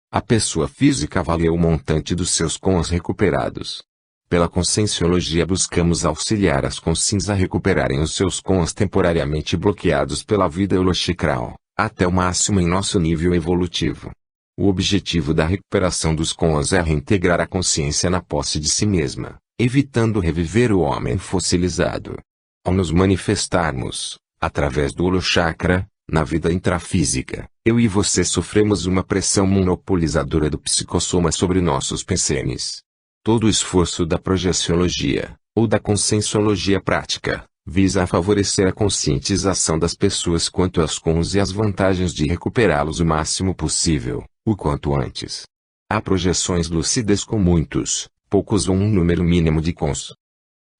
A pessoa física avalia o montante dos seus cons recuperados. Pela conscienciologia buscamos auxiliar as consciências a recuperarem os seus cons temporariamente bloqueados pela vida holochakral, até o máximo em nosso nível evolutivo. O objetivo da recuperação dos cons é reintegrar a consciência na posse de si mesma, evitando reviver o homem fossilizado. Ao nos manifestarmos, através do holochakra, na vida intrafísica, eu e você sofremos uma pressão monopolizadora do psicossoma sobre nossos pensenes. Todo o esforço da projeciologia, ou da conscienciologia prática, visa a favorecer a conscientização das pessoas quanto aos cons e as vantagens de recuperá-los o máximo possível, o quanto antes. Há projeções lúcidas com muitos, poucos ou um número mínimo de cons.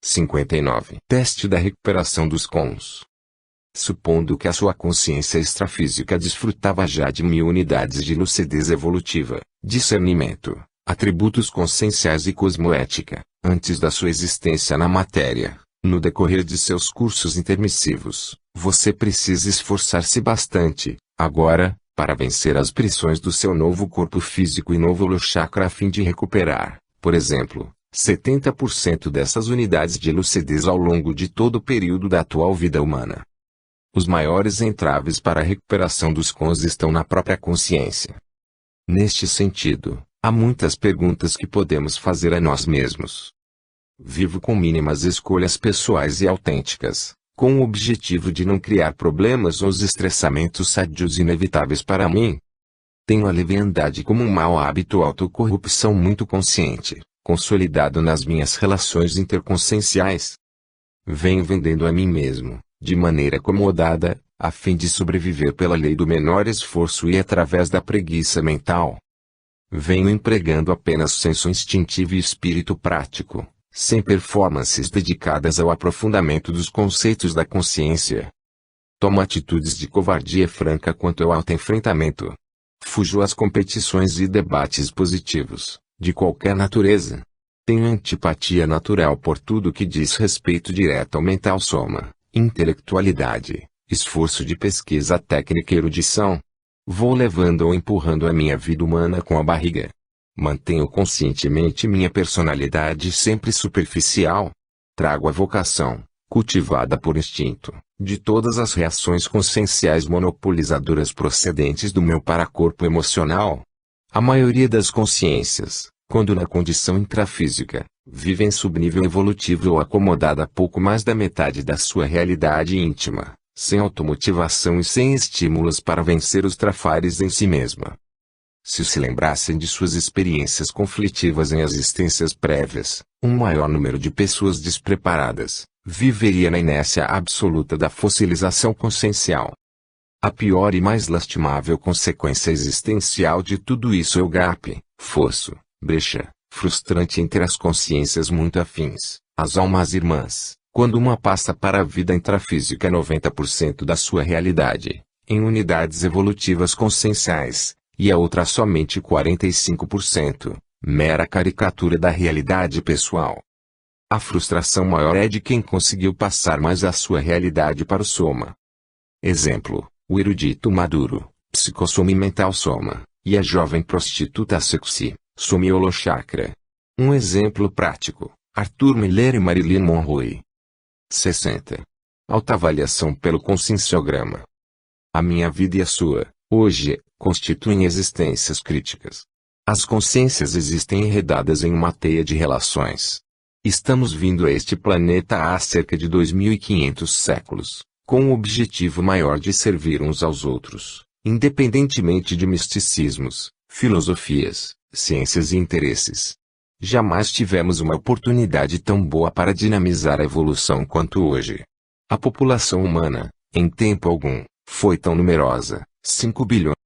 59. Teste da recuperação dos cons. Supondo que a sua consciência extrafísica desfrutava já de 1000 unidades de lucidez evolutiva, discernimento, atributos conscienciais e cosmoética, antes da sua existência na matéria, no decorrer de seus cursos intermissivos, você precisa esforçar-se bastante, agora, para vencer as pressões do seu novo corpo físico e novo holochakra a fim de recuperar, por exemplo, 70% dessas unidades de lucidez ao longo de todo o período da atual vida humana. Os maiores entraves para a recuperação dos cons estão na própria consciência. Neste sentido, há muitas perguntas que podemos fazer a nós mesmos. Vivo com mínimas escolhas pessoais e autênticas, com o objetivo de não criar problemas ou os estressamentos sádios inevitáveis para mim. Tenho a leviandade como um mau hábito, autocorrupção muito consciente, consolidado nas minhas relações interconscienciais. Venho vendendo a mim mesmo, de maneira acomodada, a fim de sobreviver pela lei do menor esforço e através da preguiça mental. Venho empregando apenas senso instintivo e espírito prático, sem performances dedicadas ao aprofundamento dos conceitos da consciência. Tomo atitudes de covardia franca quanto ao autoenfrentamento. Fujo às competições e debates positivos, de qualquer natureza. Tenho antipatia natural por tudo que diz respeito direto ao mental soma, intelectualidade, esforço de pesquisa técnica e erudição. Vou levando ou empurrando a minha vida humana com a barriga. Mantenho conscientemente minha personalidade sempre superficial. Trago a vocação, cultivada por instinto, de todas as reações conscienciais monopolizadoras procedentes do meu paracorpo emocional. A maioria das consciências, quando na condição intrafísica, vive em subnível evolutivo ou acomodada a pouco mais da metade da sua realidade íntima, sem automotivação e sem estímulos para vencer os trafares em si mesma. Se lembrassem de suas experiências conflitivas em existências prévias, um maior número de pessoas despreparadas viveria na inércia absoluta da fossilização consciencial. A pior e mais lastimável consequência existencial de tudo isso é o gap, fosso, brecha, frustrante entre as consciências muito afins, as almas irmãs, quando uma passa para a vida intrafísica 90% da sua realidade, em unidades evolutivas conscienciais, e a outra somente 45%, mera caricatura da realidade pessoal. A frustração maior é de quem conseguiu passar mais a sua realidade para o soma. Exemplo, o erudito maduro, psicossoma e mental soma, e a jovem prostituta sexy, soma e holochakra. Um exemplo prático, Arthur Miller e Marilyn Monroe. 60. Autoavaliação pelo conscienciograma. A minha vida e a sua, hoje, constituem existências críticas. As consciências existem enredadas em uma teia de relações. Estamos vindo a este planeta há cerca de 2500 séculos, com o objetivo maior de servir uns aos outros, independentemente de misticismos, filosofias, ciências e interesses. Jamais tivemos uma oportunidade tão boa para dinamizar a evolução quanto hoje. A população humana, em tempo algum, foi tão numerosa, 5 bilhões